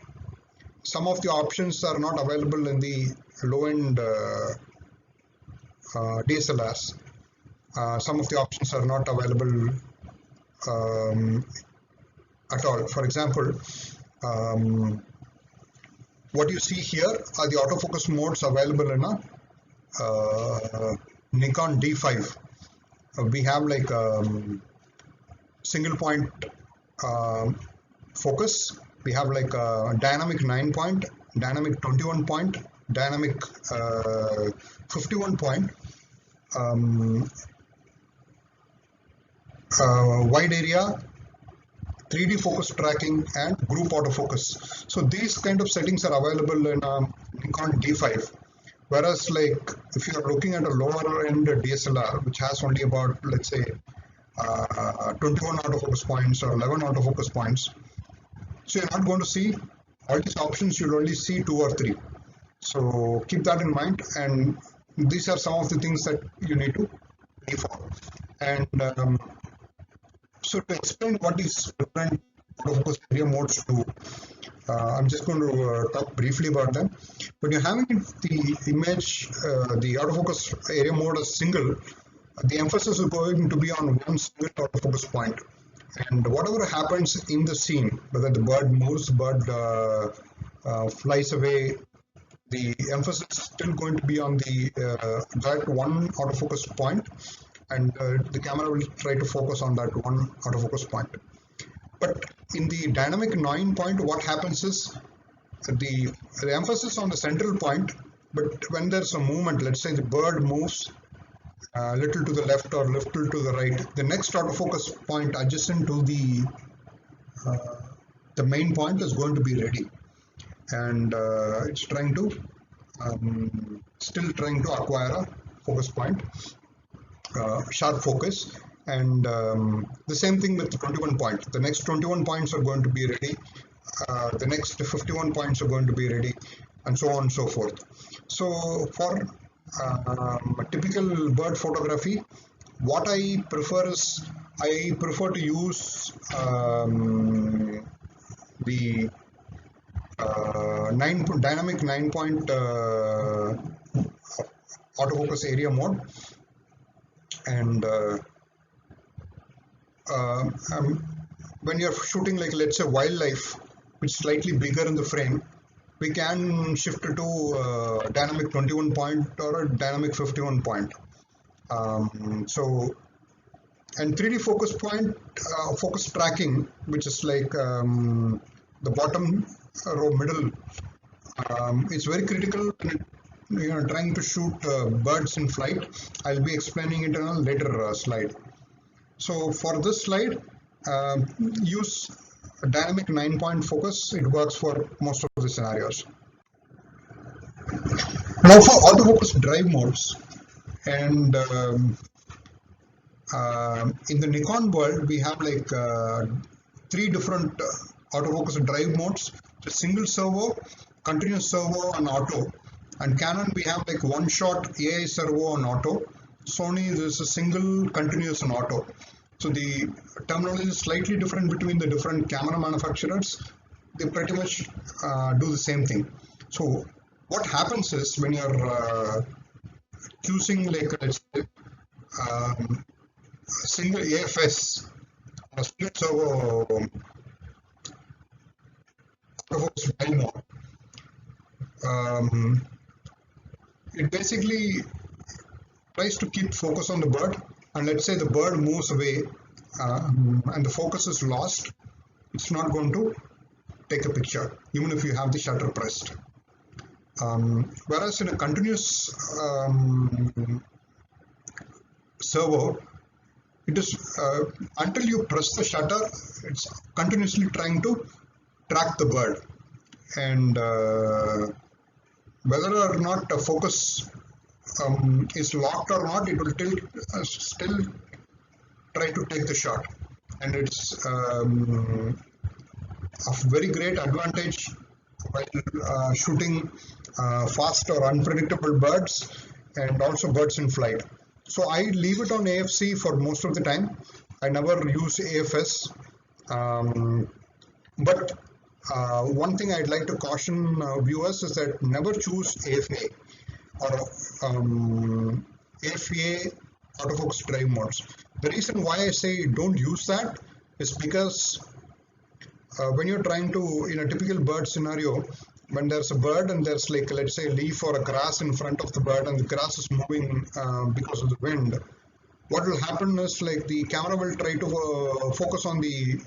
Some of the options are not available in the low-end DSLRs. Some of the options are not available at all. For example, what you see here are the autofocus modes available in a Nikon D5. We have like single point focus. We have like a dynamic 9 point, dynamic 21 point, dynamic 51 point, wide area, 3D focus tracking, and group autofocus. So these kind of settings are available in Nikon D5. Whereas, like, if you are looking at a lower end DSLR, which has only about, let's say, 21 autofocus points or 11 autofocus points, so you're not going to see all these options. You'll only see 2 or 3. So keep that in mind. And these are some of the things that you need to pay for. And so to explain what these different autofocus area modes do, I'm just going to talk briefly about them. When you're having the image, the autofocus area mode as single, the emphasis is going to be on one single autofocus point. And whatever happens in the scene, whether the bird moves, the bird flies away, the emphasis is still going to be on the that one autofocus point, and the camera will try to focus on that one autofocus point. But in the dynamic 9 point, what happens is the emphasis on the central point, but when there's a movement, let's say the bird moves a little to the left or little to the right, the next autofocus point adjacent to the main point is going to be ready, and it's trying to still trying to acquire a focus point, sharp focus. And the same thing with the 21 point. The next 21 points are going to be ready, the next 51 points are going to be ready, and so on and so forth. So for typical bird photography, what I prefer is I prefer to use the dynamic 9-point autofocus area mode, and when you're shooting, like let's say wildlife, which is slightly bigger in the frame, we can shift it to dynamic 21-point or a dynamic 51-point. And 3D focus point focus tracking, which is like the bottom row middle, it's very critical when you're trying to shoot birds in flight. I'll be explaining it in a later slide. So for this slide, use a dynamic 9-point focus. It works for most of the scenarios. Now for autofocus drive modes, and in the Nikon world, we have like 3 different autofocus drive modes: the single servo, continuous servo, and auto. And Canon, we have like one shot AI servo and auto. Sony, there's a single, continuous, and auto. So the terminology is slightly different between the different camera manufacturers. They pretty much do the same thing. So what happens is when you're choosing, like let's say a single AFS, a split servo autofocus drive mode, it basically tries to keep focus on the bird, and let's say the bird moves away and the focus is lost, it's not going to take a picture even if you have the shutter pressed. Whereas in a continuous servo, it is until you press the shutter, it's continuously trying to track the bird, and whether or not the focus is locked or not, it will still try to take the shot. And it's a very great advantage while shooting fast or unpredictable birds, and also birds in flight. So I leave it on AFC for most of the time. I never use AFS. But one thing I'd like to caution viewers is that never choose AFA or AFA autofocus drive modes. The reason why I say don't use that is because when you're trying to, in a typical bird scenario, when there's a bird and there's like, let's say, a leaf or a grass in front of the bird and the grass is moving because of the wind, what will happen is like the camera will try to focus on the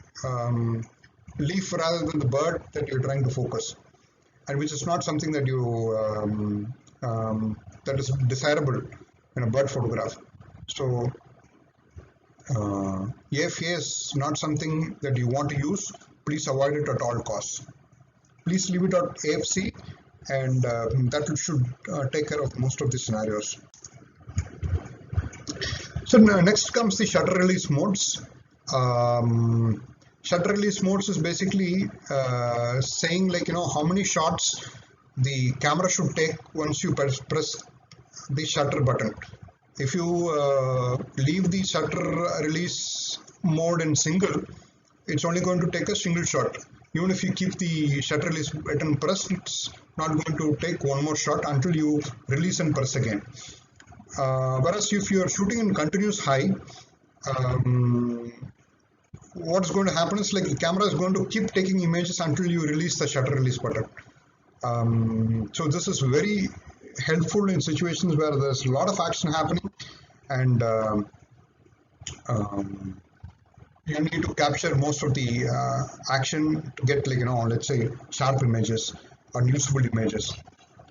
leaf rather than the bird that you're trying to focus, and which is not something that you that is desirable in a bird photograph. So AFA is not something that you want to use. Please avoid it at all costs. Please leave it at AFC, and that should take care of most of the scenarios. So next comes the shutter release modes. Shutter release modes is basically saying, like, how many shots the camera should take once you press the shutter button. If you leave the shutter release mode in single, it's only going to take a single shot. Even if you keep the shutter release button pressed, it's not going to take one more shot until you release and press again. Whereas if you are shooting in continuous high, what's going to happen is like the camera is going to keep taking images until you release the shutter release button. So this is very helpful in situations where there's a lot of action happening, and you need to capture most of the action to get, like, let's say, sharp images or usable images.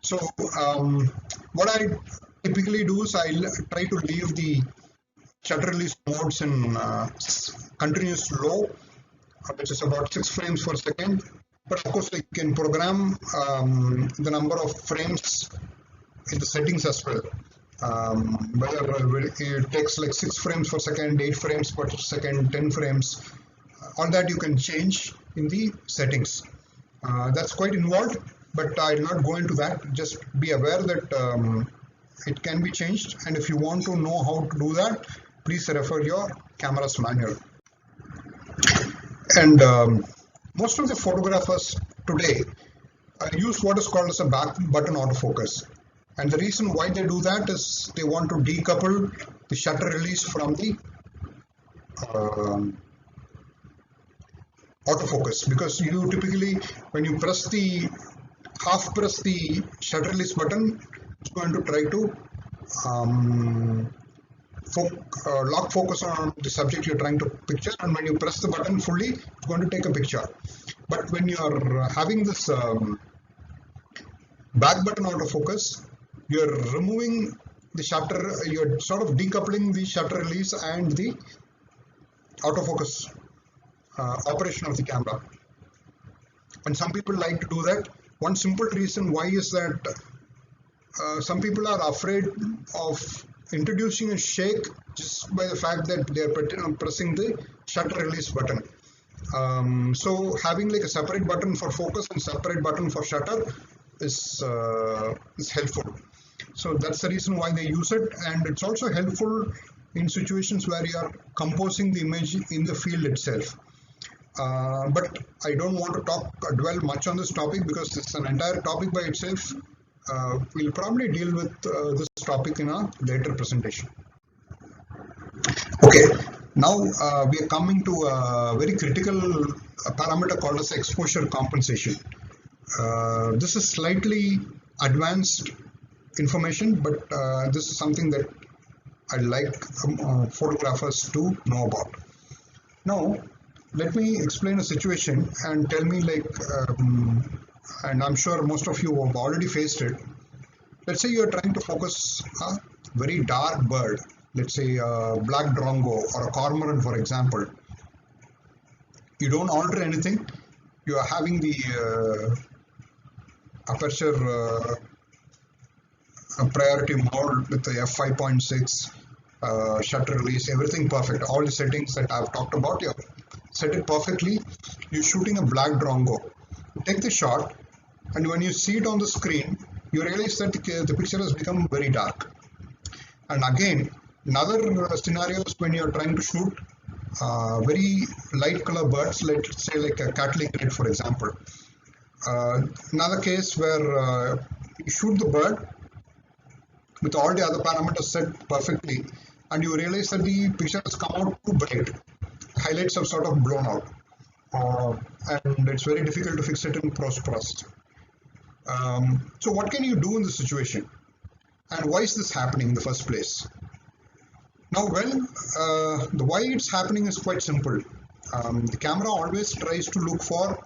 So what I typically do is I try to leave the shutter release modes in continuous low, which is about 6 frames per second. But of course, you can program the number of frames in the settings as well. Whether it takes like 6 frames per second, 8 frames per second, 10 frames, all that you can change in the settings. That's quite involved, but I'll not go into that. Just be aware that it can be changed, and if you want to know how to do that, please refer your camera's manual. And most of the photographers today use what is called as a back button autofocus. And the reason why they do that is they want to decouple the shutter release from the autofocus, because you typically, when you press the press the shutter release button, it's going to try to lock focus on the subject you're trying to picture, and when you press the button fully, it's going to take a picture. But when you're having this back button autofocus, you're removing the shutter, you're sort of decoupling the shutter release and the autofocus operation of the camera. And some people like to do that. One simple reason why is that some people are afraid of introducing a shake just by the fact that they are pressing the shutter release button. So having like a separate button for focus and separate button for shutter is helpful. So that's the reason why they use it, and it's also helpful in situations where you are composing the image in the field itself. But I don't want to dwell much on this topic because it's an entire topic by itself. We'll probably deal with this topic in a later presentation. Okay, now we are coming to a very critical parameter called as exposure compensation. This is slightly advanced information, but this is something that I'd like photographers to know about. Now, let me explain a situation and tell me and I'm sure most of you have already faced it. Let's say you're trying to focus a very dark bird, let's say a black drongo or a cormorant, for example. You don't alter anything. You are having the aperture priority mode with the f5.6 shutter release, everything perfect. All the settings that I've talked about, you set it perfectly. You're shooting a black drongo. You take the shot, and when you see it on the screen, you realize that the picture has become very dark. And again, another scenario is when you're trying to shoot very light color birds, let's say like a cattle red, for example. Another case where you shoot the bird with all the other parameters set perfectly, and you realize that the picture has come out too bright. Highlights have sort of blown out, and it's very difficult to fix it in post-processing. So what can you do in this situation, and why is this happening in the first place? Now, the why it's happening is quite simple. The camera always tries to look for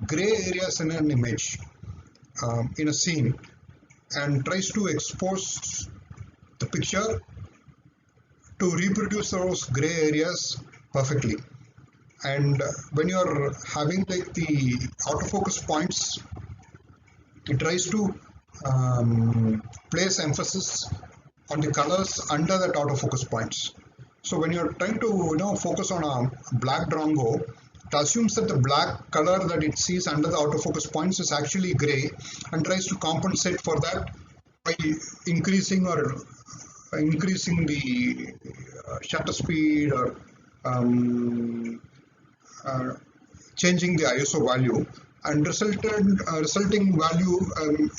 gray areas in an image, in a scene, and tries to expose the picture to reproduce those gray areas perfectly. And when you're having like the autofocus points, it tries to place emphasis on the colors under that autofocus points. So when you're trying to focus on a black drongo, it assumes that the black color that it sees under the autofocus points is actually gray, and tries to compensate for that by increasing the shutter speed or changing the ISO value, and resulting value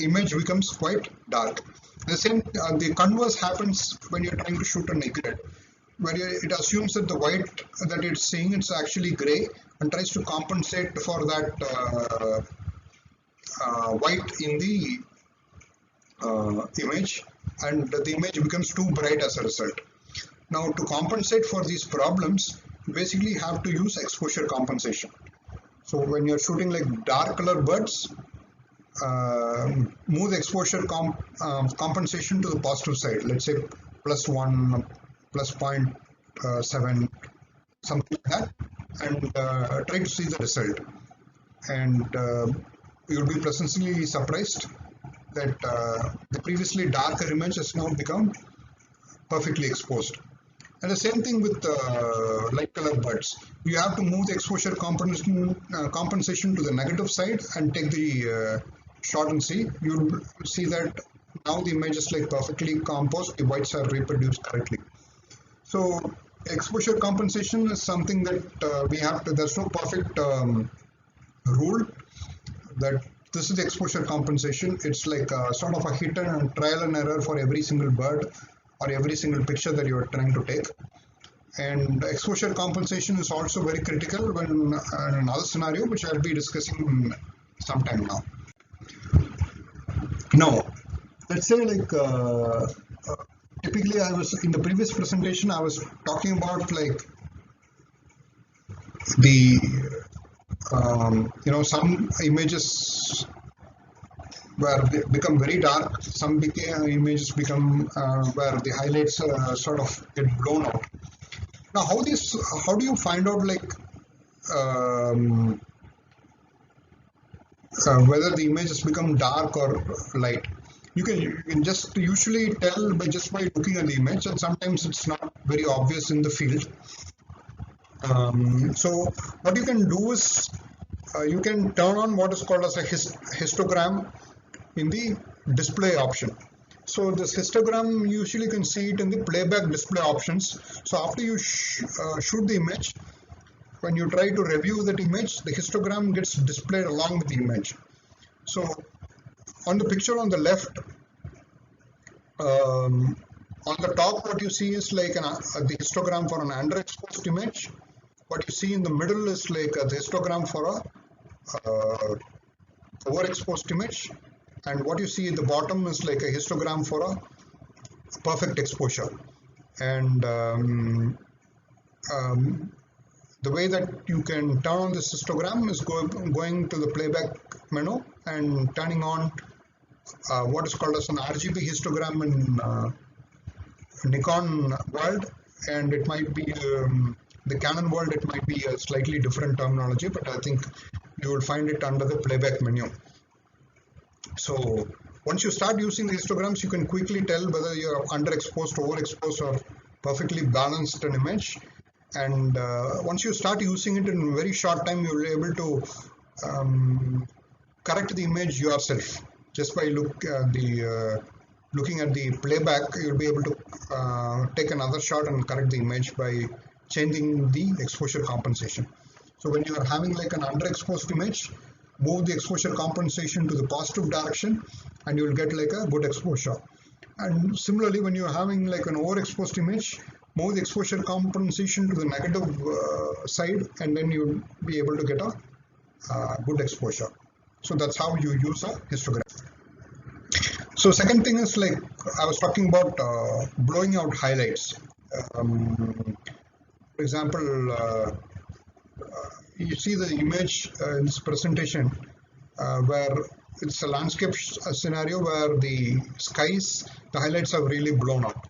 image becomes quite dark. The converse happens when you're trying to shoot a naked, where it assumes that the white that it's seeing is actually gray, and tries to compensate for that white in the image, and the image becomes too bright as a result. Now, to compensate for these problems, you basically have to use exposure compensation. So when you're shooting like dark color birds, move the exposure compensation to the positive side, let's say +1, +0.7, something like that, and try to see the result. And you'll be pleasantly surprised that the previously darker image has now become perfectly exposed. And the same thing with light color birds. You have to move the exposure compensation to the negative side and take the shot and see. You'll see that now the image is like perfectly composed, the whites are reproduced correctly. So exposure compensation is something that we have to, there's no perfect rule that this is the exposure compensation. It's like a sort of a hit and trial and error for every single bird or every single picture that you are trying to take. And exposure compensation is also very critical when in another scenario, which I'll be discussing sometime now. Now, let's say like typically I was in the previous presentation, I was talking about like the some images where they become very dark, some images become where the highlights sort of get blown out. Now, how do you find out like whether the image has become dark or light? You can just usually tell by looking at the image, and sometimes it's not very obvious in the field. So what you can do is you can turn on what is called as a histogram in the display option. So this histogram, usually you can see it in the playback display options. So after you shoot the image, when you try to review that image, the histogram gets displayed along with the image. So on the picture on the left, on the top, what you see is like the histogram for an underexposed image. What you see in the middle is like the histogram for a overexposed image, and what you see at the bottom is like a histogram for a perfect exposure. And the way that you can turn on this histogram is going to the playback menu and turning on what is called as an RGB histogram in Nikon world, and it might be the Canon world, it might be a slightly different terminology, but I think you will find it under the playback menu. So once you start using the histograms, you can quickly tell whether you're underexposed, overexposed, or perfectly balanced an image. And once you start using it in a very short time, you'll be able to correct the image yourself. Just by looking at the playback, you'll be able to take another shot and correct the image by changing the exposure compensation. So when you are having like an underexposed image, move the exposure compensation to the positive direction and you will get like a good exposure. And similarly, when you are having like an overexposed image, move the exposure compensation to the negative side, and then you'll be able to get a good exposure. So that's how you use a histogram. So second thing is like I was talking about blowing out highlights. For example, you see the image in this presentation where it's a landscape scenario where the skies, the highlights have really blown out.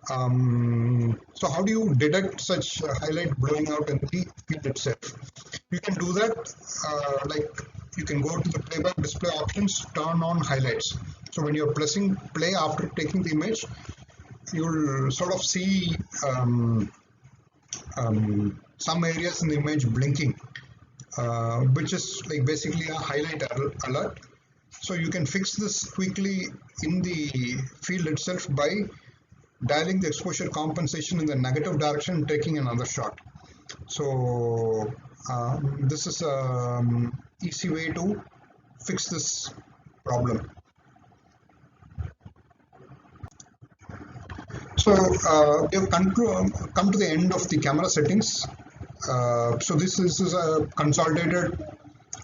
So how do you detect such highlight blowing out in the field itself? You can do that like you can go to the playback display options, turn on highlights. So when you're pressing play after taking the image, you'll sort of see some areas in the image blinking, which is like basically a highlight alert. So you can fix this quickly in the field itself by dialing the exposure compensation in the negative direction and taking another shot. So this is an easy way to fix this problem. So we have come to the end of the camera settings. So this is a consolidated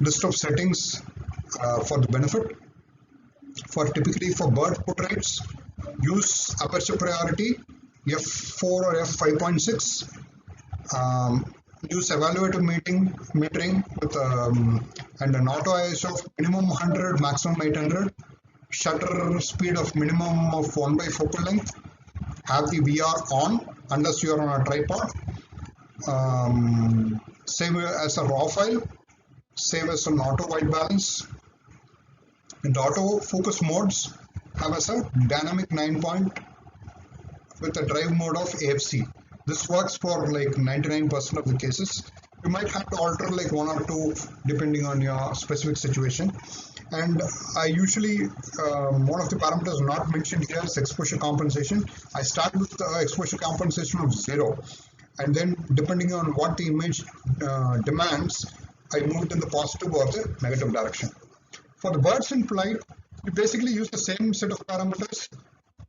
list of settings for the benefit. Typically for bird portraits, use aperture priority f4 or f5.6. Use evaluative metering with and an auto ISO of minimum 100, maximum 800. Shutter speed of minimum of 1 by focal length. Have the VR on unless you are on a tripod. Save as a raw file. Save as an auto white balance. And auto focus modes have as a dynamic 9-point with a drive mode of AFC. This works for like 99% of the cases. You might have to alter like 1 or 2 depending on your specific situation. And I usually, one of the parameters not mentioned here is exposure compensation. I start with exposure compensation of 0. And then depending on what the image demands, I moved in the positive or the negative direction. For the birds in flight, you basically use the same set of parameters,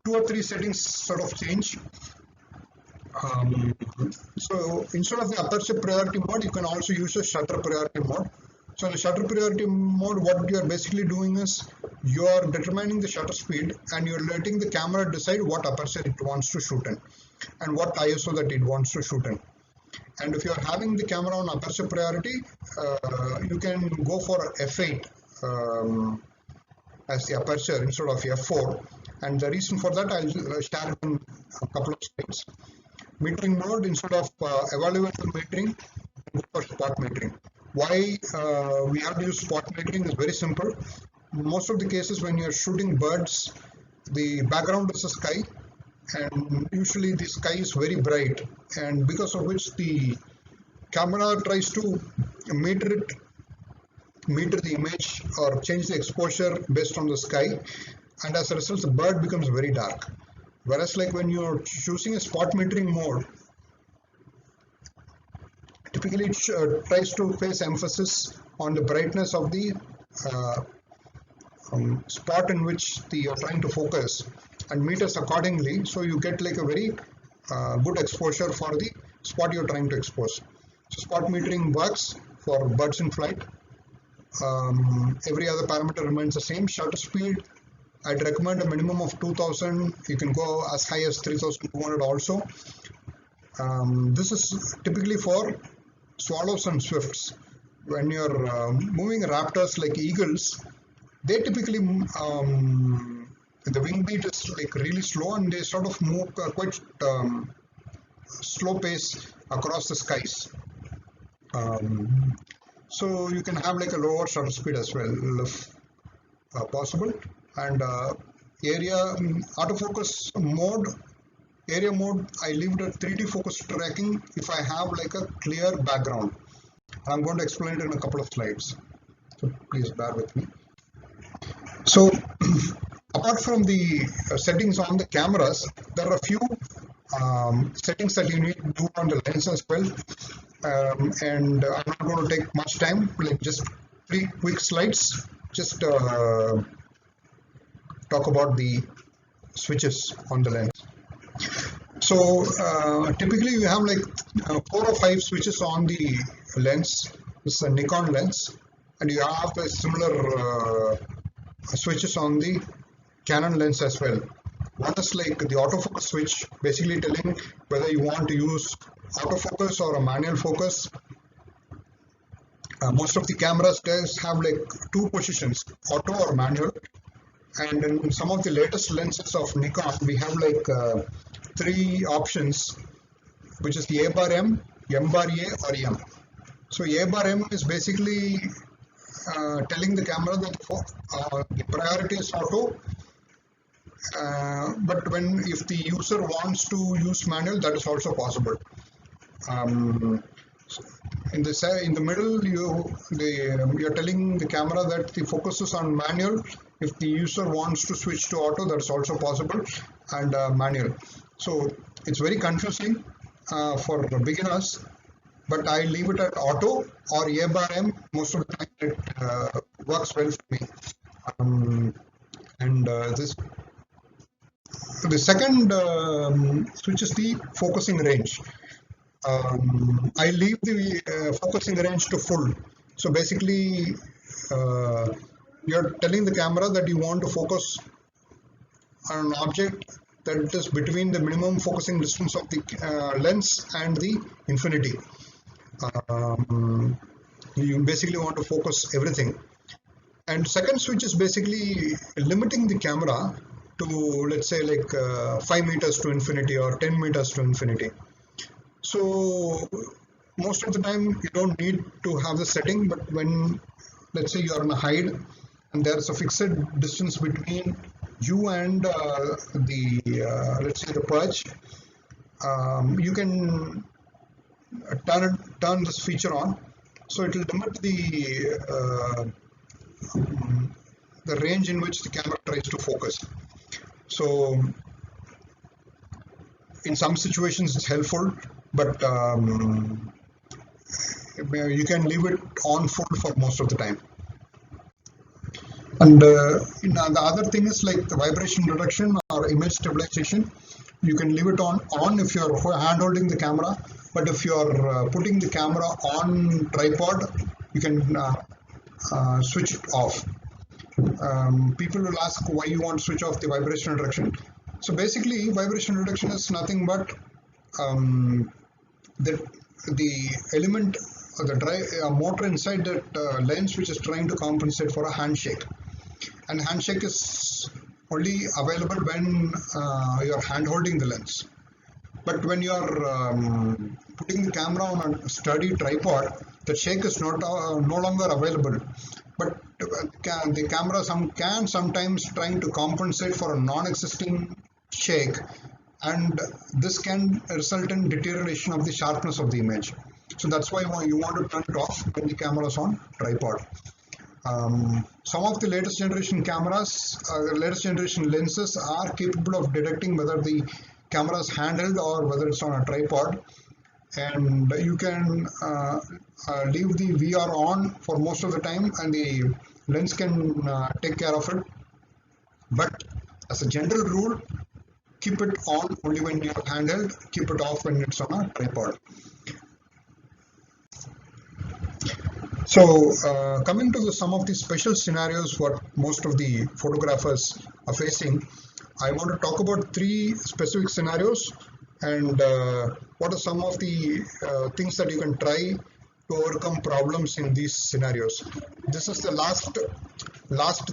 2 or 3 settings sort of change. So instead of the aperture priority mode, you can also use a shutter priority mode. So in the shutter priority mode, what you are basically doing is you are determining the shutter speed and you're letting the camera decide what aperture it wants to shoot in and what ISO that it wants to shoot in. And if you are having the camera on aperture priority, you can go for f8 as the aperture instead of f4. And the reason for that, I'll share it in a couple of slides. Metering mode, instead of evaluator metering, go for spot metering. Why we have to use spot metering is very simple. Most of the cases when you're shooting birds, the background is a sky, and usually the sky is very bright, and because of which the camera tries to meter the image or change the exposure based on the sky, and as a result the bird becomes very dark. Whereas like when you're choosing a spot metering mode, typically it tries to place emphasis on the brightness of the spot in which you're trying to focus and meters accordingly, so you get like a very good exposure for the spot you're trying to expose. So spot metering works for birds in flight. Every other parameter remains the same. Shutter speed, I'd recommend a minimum of 2000. You can go as high as 3200 also. This is typically for swallows and swifts. When you're moving raptors like eagles, they typically the wing beat is like really slow and they sort of move quite slow pace across the skies. So you can have like a lower shutter speed as well if possible. And autofocus mode, area mode, I leave it at 3D focus tracking if I have like a clear background. I'm going to explain it in a couple of slides, so please bear with me. So apart from the settings on the cameras, there are a few settings that you need to do on the lens as well. And I'm not going to take much time, like just 3 quick slides, just talk about the switches on the lens. So typically you have like 4 or 5 switches on the lens. This is a Nikon lens, and you have the similar switches on the Canon lens as well. One is like the autofocus switch, basically telling whether you want to use autofocus or a manual focus. Most of the cameras does have like 2 positions, auto or manual. And in some of the latest lenses of Nikon, we have like 3 options, which is the A bar M, M bar A or M. So A bar M is basically telling the camera that the priority is auto, but if the user wants to use manual, that is also possible. In the middle, you're telling the camera that the focus is on manual. If the user wants to switch to auto, that's also possible, and manual. So it's very confusing for beginners, but I leave it at auto or A bar M. Most of the time it works well for me. The second switch is the focusing range. I leave the focusing range to full. So basically, you're telling the camera that you want to focus on an object that is between the minimum focusing distance of the lens and the infinity. You basically want to focus everything. And second switch is basically limiting the camera to, let's say, like 5 meters to infinity or 10 meters to infinity. So most of the time you don't need to have the setting, but when, let's say, you are in a hide and there's a fixed distance between you and let's say the perch, you can turn this feature on, so it will limit the range in which the camera tries to focus. So in some situations it's helpful, but you can leave it on full for most of the time. And the other thing is like the vibration reduction or image stabilization. You can leave it on if you're hand holding the camera, but if you're putting the camera on tripod, you can switch it off. People will ask why you want to switch off the vibration reduction. So basically, vibration reduction is nothing but the element or the motor inside that lens which is trying to compensate for a handshake. And handshake is only available when you're hand holding the lens. But when you're putting the camera on a sturdy tripod, the shake is no longer available. But the camera can sometimes trying to compensate for a non-existing shake, and this can result in deterioration of the sharpness of the image. So that's why you want to turn it off when the camera is on tripod. Some of the latest generation cameras, latest generation lenses are capable of detecting whether the camera is handheld or whether it's on a tripod, and you can leave the VR on for most of the time and the lens can take care of it. But as a general rule, keep it on only when you're handheld, keep it off when it's on a tripod. So coming to some of the special scenarios what most of the photographers are facing, I want to talk about 3 specific scenarios and what are some of the things that you can try to overcome problems in these scenarios. This is the last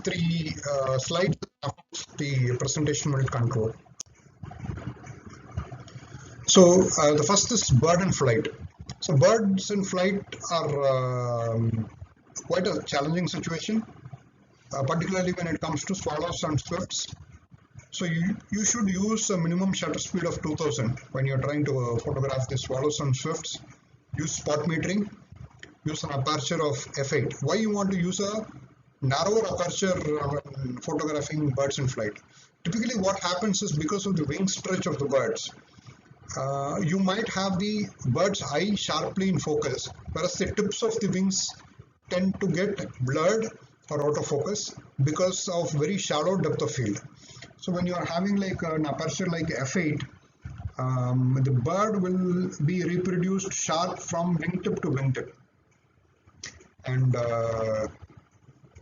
3 slides. The presentation will conclude. So the first is bird in flight. So birds in flight are quite a challenging situation, particularly when it comes to swallows and swifts. So you should use a minimum shutter speed of 2000 when you're trying to photograph the swallows and swifts. Use spot metering, use an aperture of f8. Why you want to use a narrower aperture when photographing birds in flight? Typically what happens is because of the wing stretch of the birds, you might have the bird's eye sharply in focus, whereas the tips of the wings tend to get blurred or out of focus because of very shallow depth of field. So when you are having like an aperture like f8, the bird will be reproduced sharp from wingtip to wingtip. And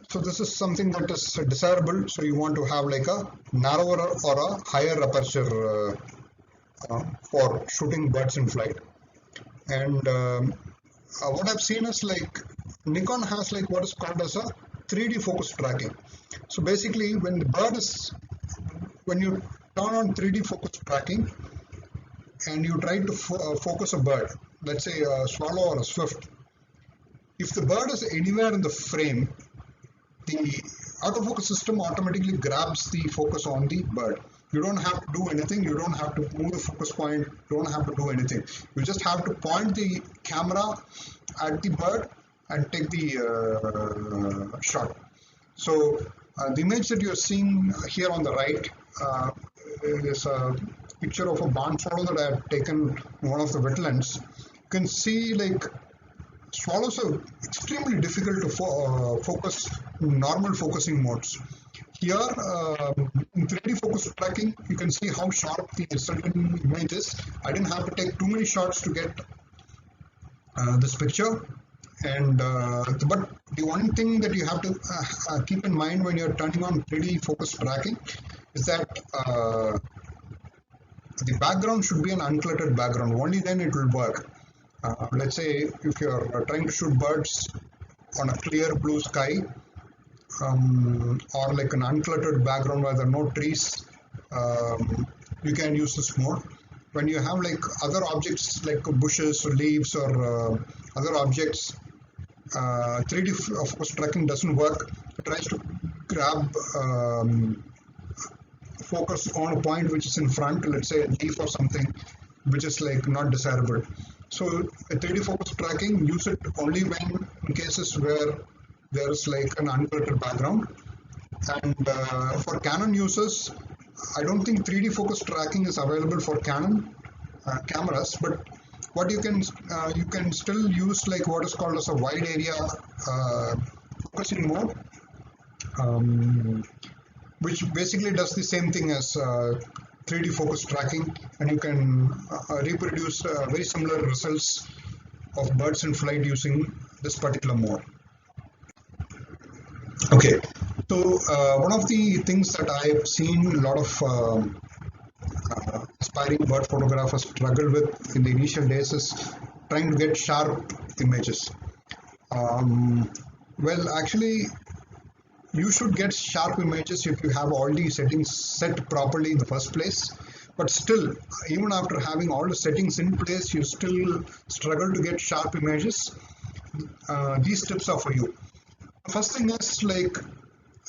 so this is something that is desirable. So you want to have like a narrower or a higher aperture for shooting birds in flight. And what I've seen is like Nikon has like what is called as a 3D focus tracking. So basically when you turn on 3D focus tracking and you try to focus a bird, let's say a swallow or a swift, if the bird is anywhere in the frame, the autofocus system automatically grabs the focus on the bird. You don't have to do anything, you don't have to move the focus point, you don't have to do anything. You just have to point the camera at the bird and take the shot. So the image that you're seeing here on the right is a picture of a barn swallow that I have taken in one of the wetlands. You can see like swallows are extremely difficult to focus in normal focusing modes. Here in 3D focus tracking, you can see how sharp the resulting image is. I didn't have to take too many shots to get this picture. And but the one thing that you have to keep in mind when you're turning on 3D focus tracking is that the background should be an uncluttered background. Only then it will work. Let's say if you're trying to shoot birds on a clear blue sky, or like an uncluttered background where there are no trees, you can use this mode. When you have like other objects like bushes or leaves or other objects, 3D focus tracking doesn't work. It tries to grab focus on a point which is in front, let's say a leaf or something, which is like not desirable. So a 3D focus tracking, use it only when in cases where there is like an uncluttered background. And for Canon users, I don't think 3D focus tracking is available for Canon cameras, but what you can still use like what is called as a wide area focusing mode, which basically does the same thing as 3D focus tracking, and you can reproduce very similar results of birds in flight using this particular mode. Okay, so one of the things that I've seen a lot of aspiring bird photographers struggle with in the initial days is trying to get sharp images. Well, actually, you should get sharp images if you have all the settings set properly in the first place. But still, even after having all the settings in place, you still struggle to get sharp images. These tips are for you. The first thing is like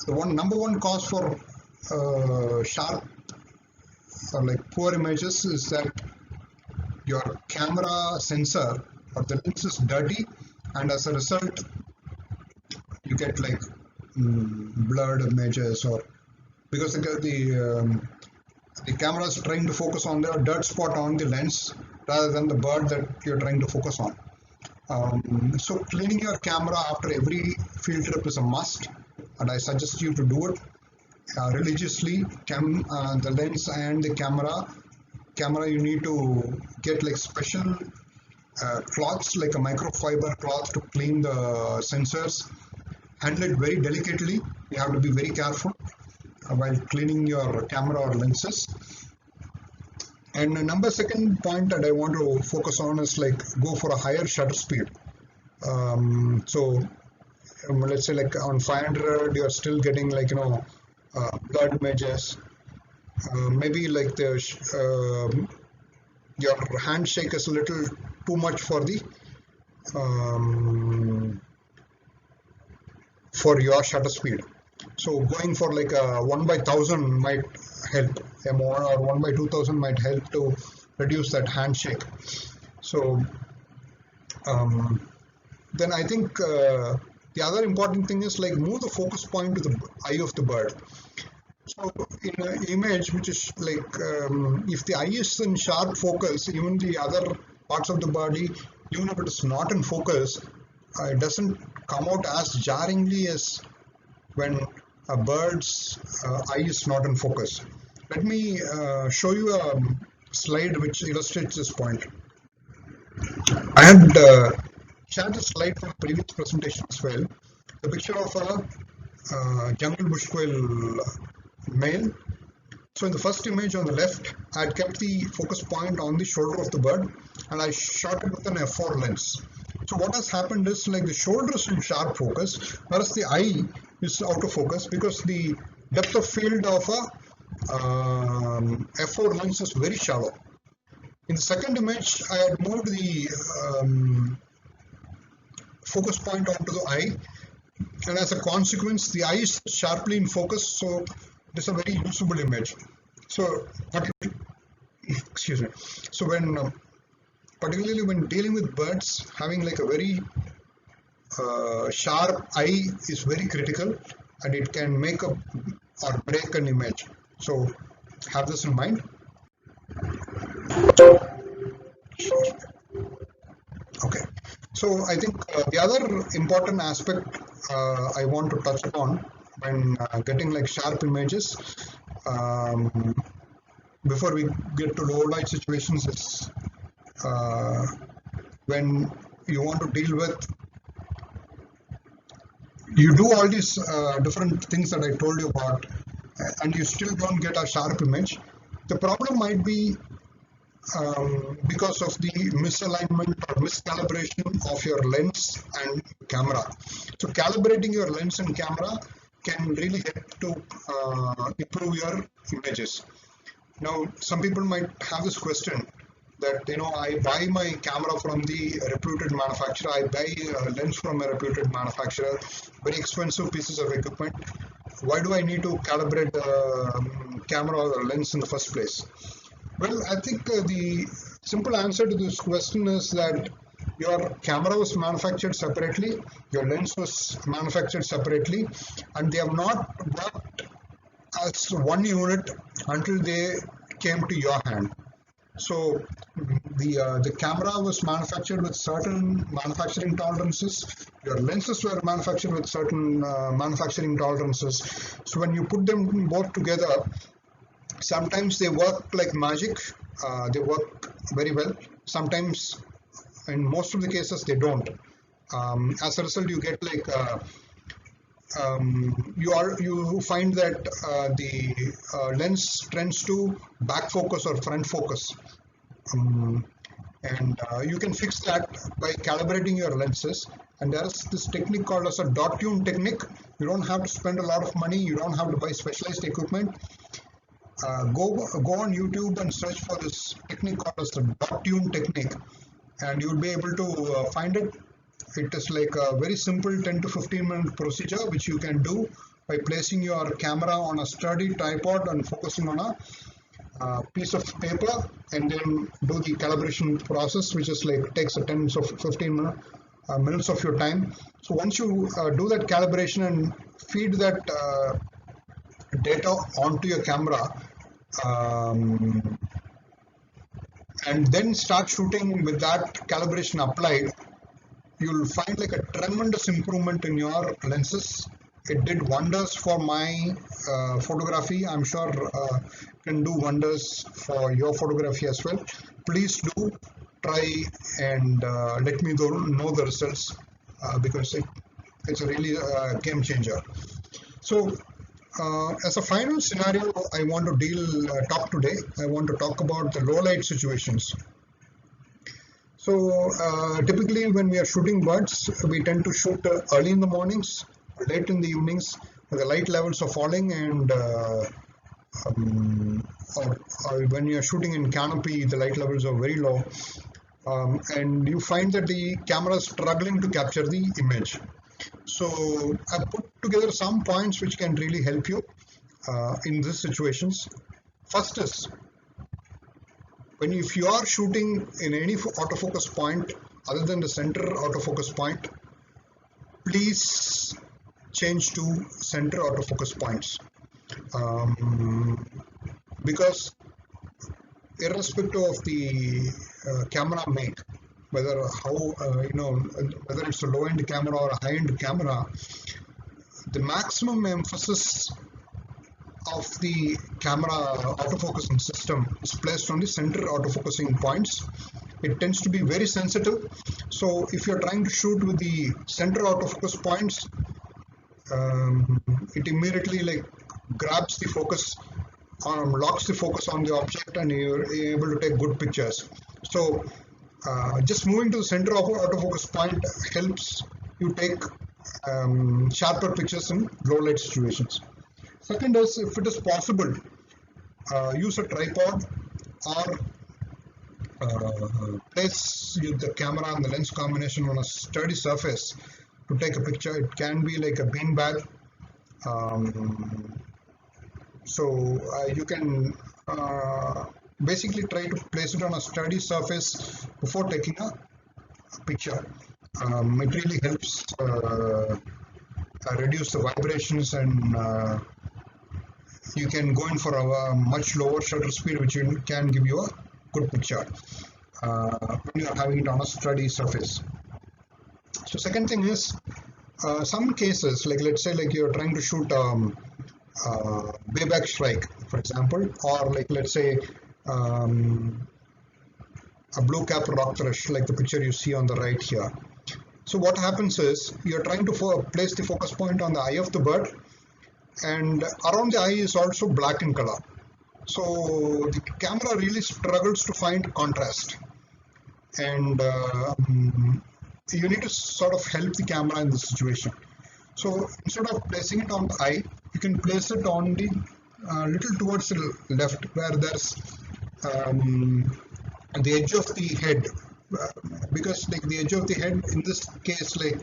the number one cause for sharp or like poor images is that your camera sensor or the lens is dirty, and as a result you get like blurred images, or because the camera is trying to focus on the dirt spot on the lens rather than the bird that you're trying to focus on. So cleaning your camera after every field trip is a must, and I suggest you to do it religiously. The lens and the camera you need to get like special cloths, like a microfiber cloth to clean the sensors. Handle it very delicately. You have to be very careful while cleaning your camera or lenses. And the second point that I want to focus on is like go for a higher shutter speed. Let's say like on 500 you're still getting like blurred images. Maybe like your handshake is a little too much for your shutter speed. So going for like a 1/1000 might help, more, or 1/2000 might help to reduce that handshake. So then I think the other important thing is like move the focus point to the eye of the bird. So in an image which is like if the eye is in sharp focus, even the other parts of the body, even if it is not in focus, it doesn't come out as jarringly as when a bird's eye is not in focus. Let me show you a slide which illustrates this point. I had shared a slide from previous presentation as well. The picture of a jungle bush quail male. So in the first image on the left, I had kept the focus point on the shoulder of the bird, and I shot it with an f4 lens. So what has happened is like the shoulder is in sharp focus, whereas the eye is out of focus because the depth of field of a f4 lens is very shallow. In the second image, I had moved the focus point onto the eye, and as a consequence, the eye is sharply in focus, so it is a very usable image. So, excuse me. So when particularly when dealing with birds, having like a very sharp eye is very critical, and it can make up or break an image. So have this in mind. Okay, so I think the other important aspect I want to touch upon when getting like sharp images before we get to low light situations is when you want to deal with, you do all these different things that I told you about, and you still don't get a sharp image. The problem might be because of the misalignment or miscalibration of your lens and camera. So calibrating your lens and camera can really help to improve your images. Now, some people might have this question that, I buy my camera from the reputed manufacturer, I buy a lens from a reputed manufacturer, very expensive pieces of equipment. Why do I need to calibrate the camera or the lens in the first place? Well, I think the simple answer to this question is that your camera was manufactured separately, your lens was manufactured separately, and they have not worked as one unit until they came to your hand. So the camera was manufactured with certain manufacturing tolerances. Your lenses were manufactured with certain manufacturing tolerances. So when you put them both together, sometimes they work like magic. They work very well. Sometimes, in most of the cases, they don't. As a result, you get like you find that the lens tends to back focus or front focus, and you can fix that by calibrating your lenses. And there is this technique called as a dot tune technique. You don't have to spend a lot of money. You don't have to buy specialized equipment. Go on YouTube and search for this technique called as the dot tune technique, and you'll be able to find it. It is like a very simple 10 to 15 minute procedure which you can do by placing your camera on a sturdy tripod and focusing on a piece of paper, and then do the calibration process, which is like takes a 10 to 15 minutes of your time. So once you do that calibration and feed that data onto your camera, and then start shooting with that calibration applied, you'll find like a tremendous improvement in your lenses. It did wonders for my photography. I'm sure can do wonders for your photography as well. Please do try and let me know the results, because it's a really game changer. So as a final scenario, I want to talk today. I want to talk about the low light situations. So typically when we are shooting birds, we tend to shoot early in the mornings, late in the evenings, the light levels are falling, and or when you are shooting in canopy, the light levels are very low, and you find that the camera is struggling to capture the image. So I put together some points which can really help you in these situations. First is, if you are shooting in any autofocus point other than the center autofocus point, please change to center autofocus points, because irrespective of the camera make, whether it's a low-end camera or a high-end camera, the maximum emphasis of the camera autofocusing system is placed on the center autofocusing points. It tends to be very sensitive. So if you're trying to shoot with the center autofocus points, it immediately like grabs the focus, locks the focus on the object, and you're able to take good pictures. So just moving to the center of autofocus point helps you take sharper pictures in low light situations. Second is, if it is possible, use a tripod or place the camera and the lens combination on a sturdy surface to take a picture. It can be like a bean bag. So you can basically try to place it on a sturdy surface before taking a picture. It really helps reduce the vibrations, and you can go in for a much lower shutter speed, which can give you a good picture when you are having it on a sturdy surface. So second thing is, some cases, like let's say like you're trying to shoot bayback strike, for example, or like let's say a blue cap rock thrush, like the picture you see on the right here. So what happens is, you're trying to place the focus point on the eye of the bird, and around the eye is also black in color. So the camera really struggles to find contrast, and you need to sort of help the camera in this situation. So instead of placing it on the eye, you can place it on the little towards the left, where there's the edge of the head, because like the edge of the head in this case, like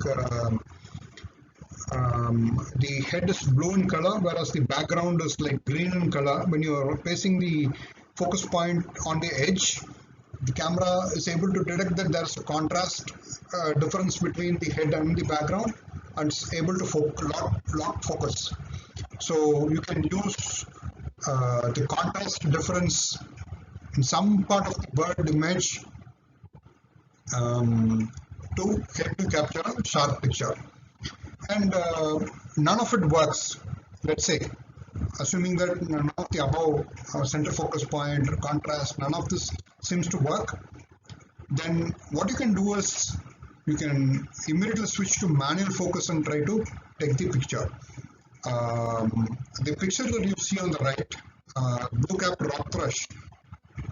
the head is blue in color, whereas the background is like green in color. When you are placing the focus point on the edge, the camera is able to detect that there's a contrast difference between the head and the background, and it's able to lock focus. So you can use the contrast difference in some part of the bird image to help you capture a sharp picture. And none of it works. Let's say, assuming that none of the above center focus point or contrast, none of this seems to work, then what you can do is you can immediately switch to manual focus and try to take the picture. The picture that you see on the right, blue-capped rock thrush,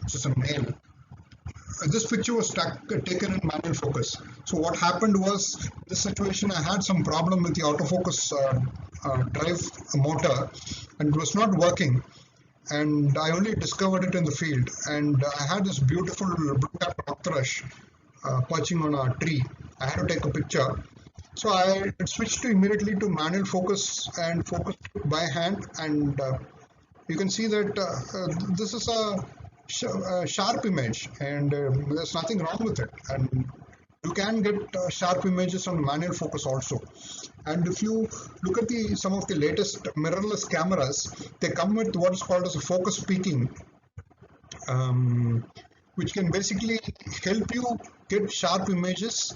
which is a male, this picture was taken in manual focus. So what happened was, this situation, I had some problem with the autofocus drive motor, and it was not working, and I only discovered it in the field. And I had this beautiful blue-capped rock thrush perching on a tree. I had to take a picture, so I switched immediately to manual focus and focused by hand, and you can see that this is a sharp image, and there's nothing wrong with it, and you can get sharp images on manual focus also. And if you look at some of the latest mirrorless cameras, they come with what is called as a focus peaking, which can basically help you get sharp images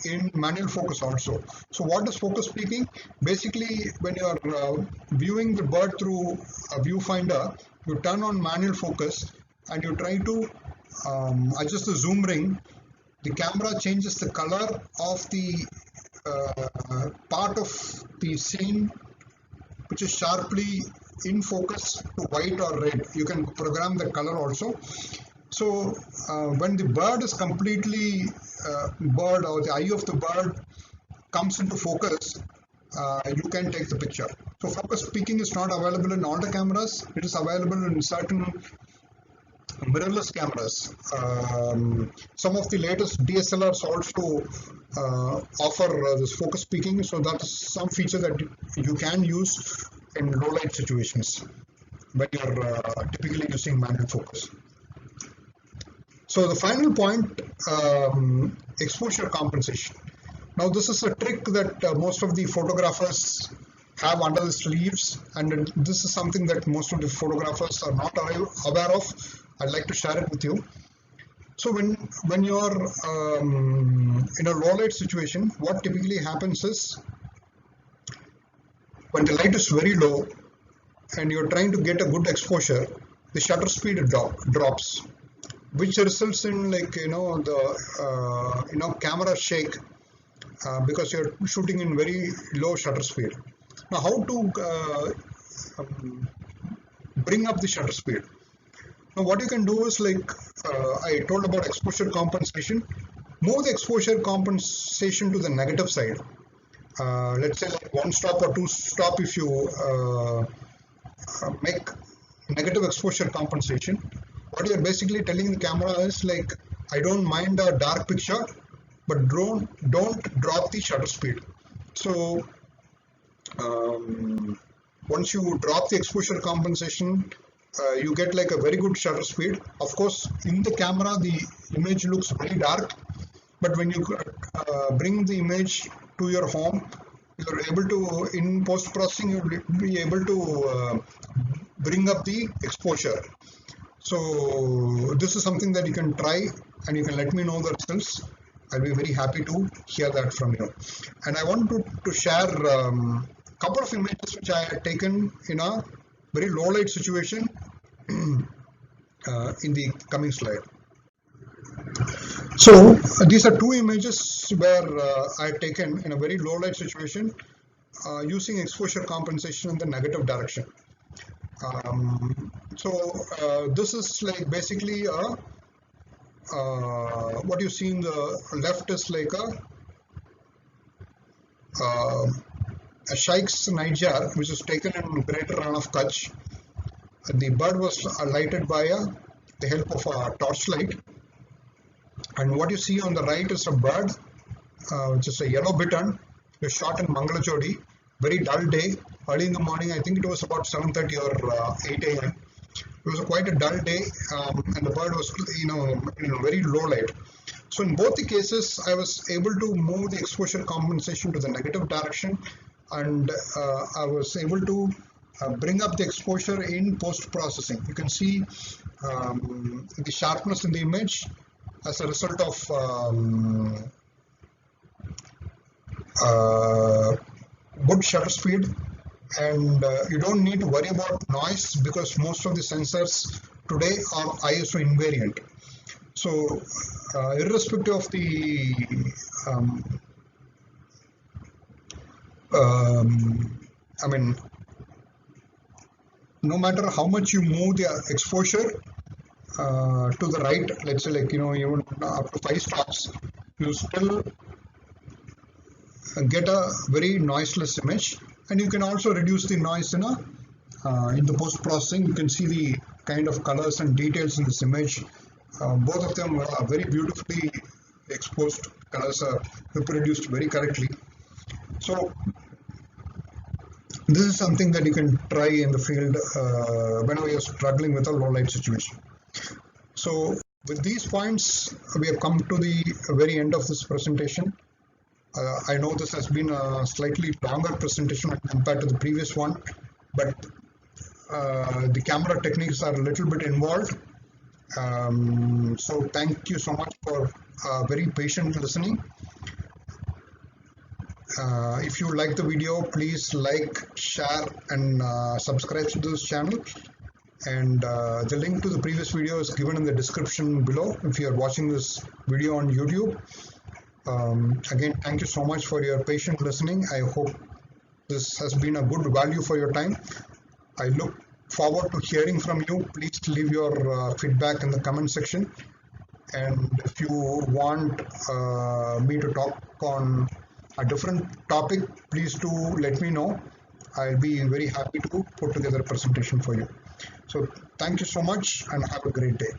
in manual focus also. So what is focus peaking? Basically, when you are viewing the bird through a viewfinder, you turn on manual focus and you try to adjust the zoom ring. The camera changes the color of the part of the scene which is sharply in focus to white or red. You can program the color also. So when the bird is completely bird, or the eye of the bird comes into focus, you can take the picture. So focus peaking is not available in all the cameras. It is available in certain mirrorless cameras. Some of the latest DSLRs also offer this focus peaking, so that's some feature that you can use in low light situations when you're typically using manual focus. So the final point, exposure compensation. Now this is a trick that most of the photographers have under the sleeves, and this is something that most of the photographers are not aware of. I'd like to share it with you. So when you're in a low light situation, what typically happens is, when the light is very low and you're trying to get a good exposure, the shutter speed drops, which results in, like, the camera shake because you're shooting in very low shutter speed. Now, how to bring up the shutter speed? Now, what you can do is, like I told about exposure compensation, move the exposure compensation to the negative side. Let's say like 1 stop or 2 stop. If you make negative exposure compensation, what you're basically telling the camera is, like, I don't mind a dark picture, but don't drop the shutter speed. So once you drop the exposure compensation, you get like a very good shutter speed. Of course, in the camera, the image looks very dark, but when you bring the image to your home, you're able to, in post-processing, you'll be able to bring up the exposure. So this is something that you can try, and you can let me know the results. I'll be very happy to hear that from you. And I want to share a couple of images which I had taken in a very low light situation in the coming slide. So these are 2 images where I had taken in a very low light situation using exposure compensation in the negative direction. So this is like basically what you see in the left is like a Sheikh's nightjar, which is taken in Greater Rann of Kutch. The bird was lighted by the help of a torchlight. And what you see on the right is a bird, which is a yellow bittern. It was shot in Mangalachodi, very dull day, early in the morning. I think it was about 7:30 or 8 a.m. It was quite a dull day, and the bird was, in very low light. So in both the cases, I was able to move the exposure compensation to the negative direction, and I was able to bring up the exposure in post-processing. You can see the sharpness in the image as a result of good shutter speed, and you don't need to worry about noise because most of the sensors today are ISO invariant. So irrespective of the I mean, no matter how much you move the exposure to the right, let's say like even up to 5 stops, you still get a very noiseless image. And you can also reduce the noise in the post processing. You can see the kind of colors and details in this image. Both of them are very beautifully exposed. Colors are reproduced very correctly. So this is something that you can try in the field whenever you're struggling with a low light situation. So with these points, we have come to the very end of this presentation. I know this has been a slightly longer presentation compared to the previous one, but the camera techniques are a little bit involved. So thank you so much for very patient listening. If you like the video, please like, share, and subscribe to this channel. And the link to the previous video is given in the description below if you are watching this video on YouTube. Again, thank you so much for your patient listening. I hope this has been a good value for your time. I look forward to hearing from you. Please leave your feedback in the comment section. And if you want me to talk on a different topic, please do let me know. I'll be very happy to put together a presentation for you. So thank you so much and have a great day.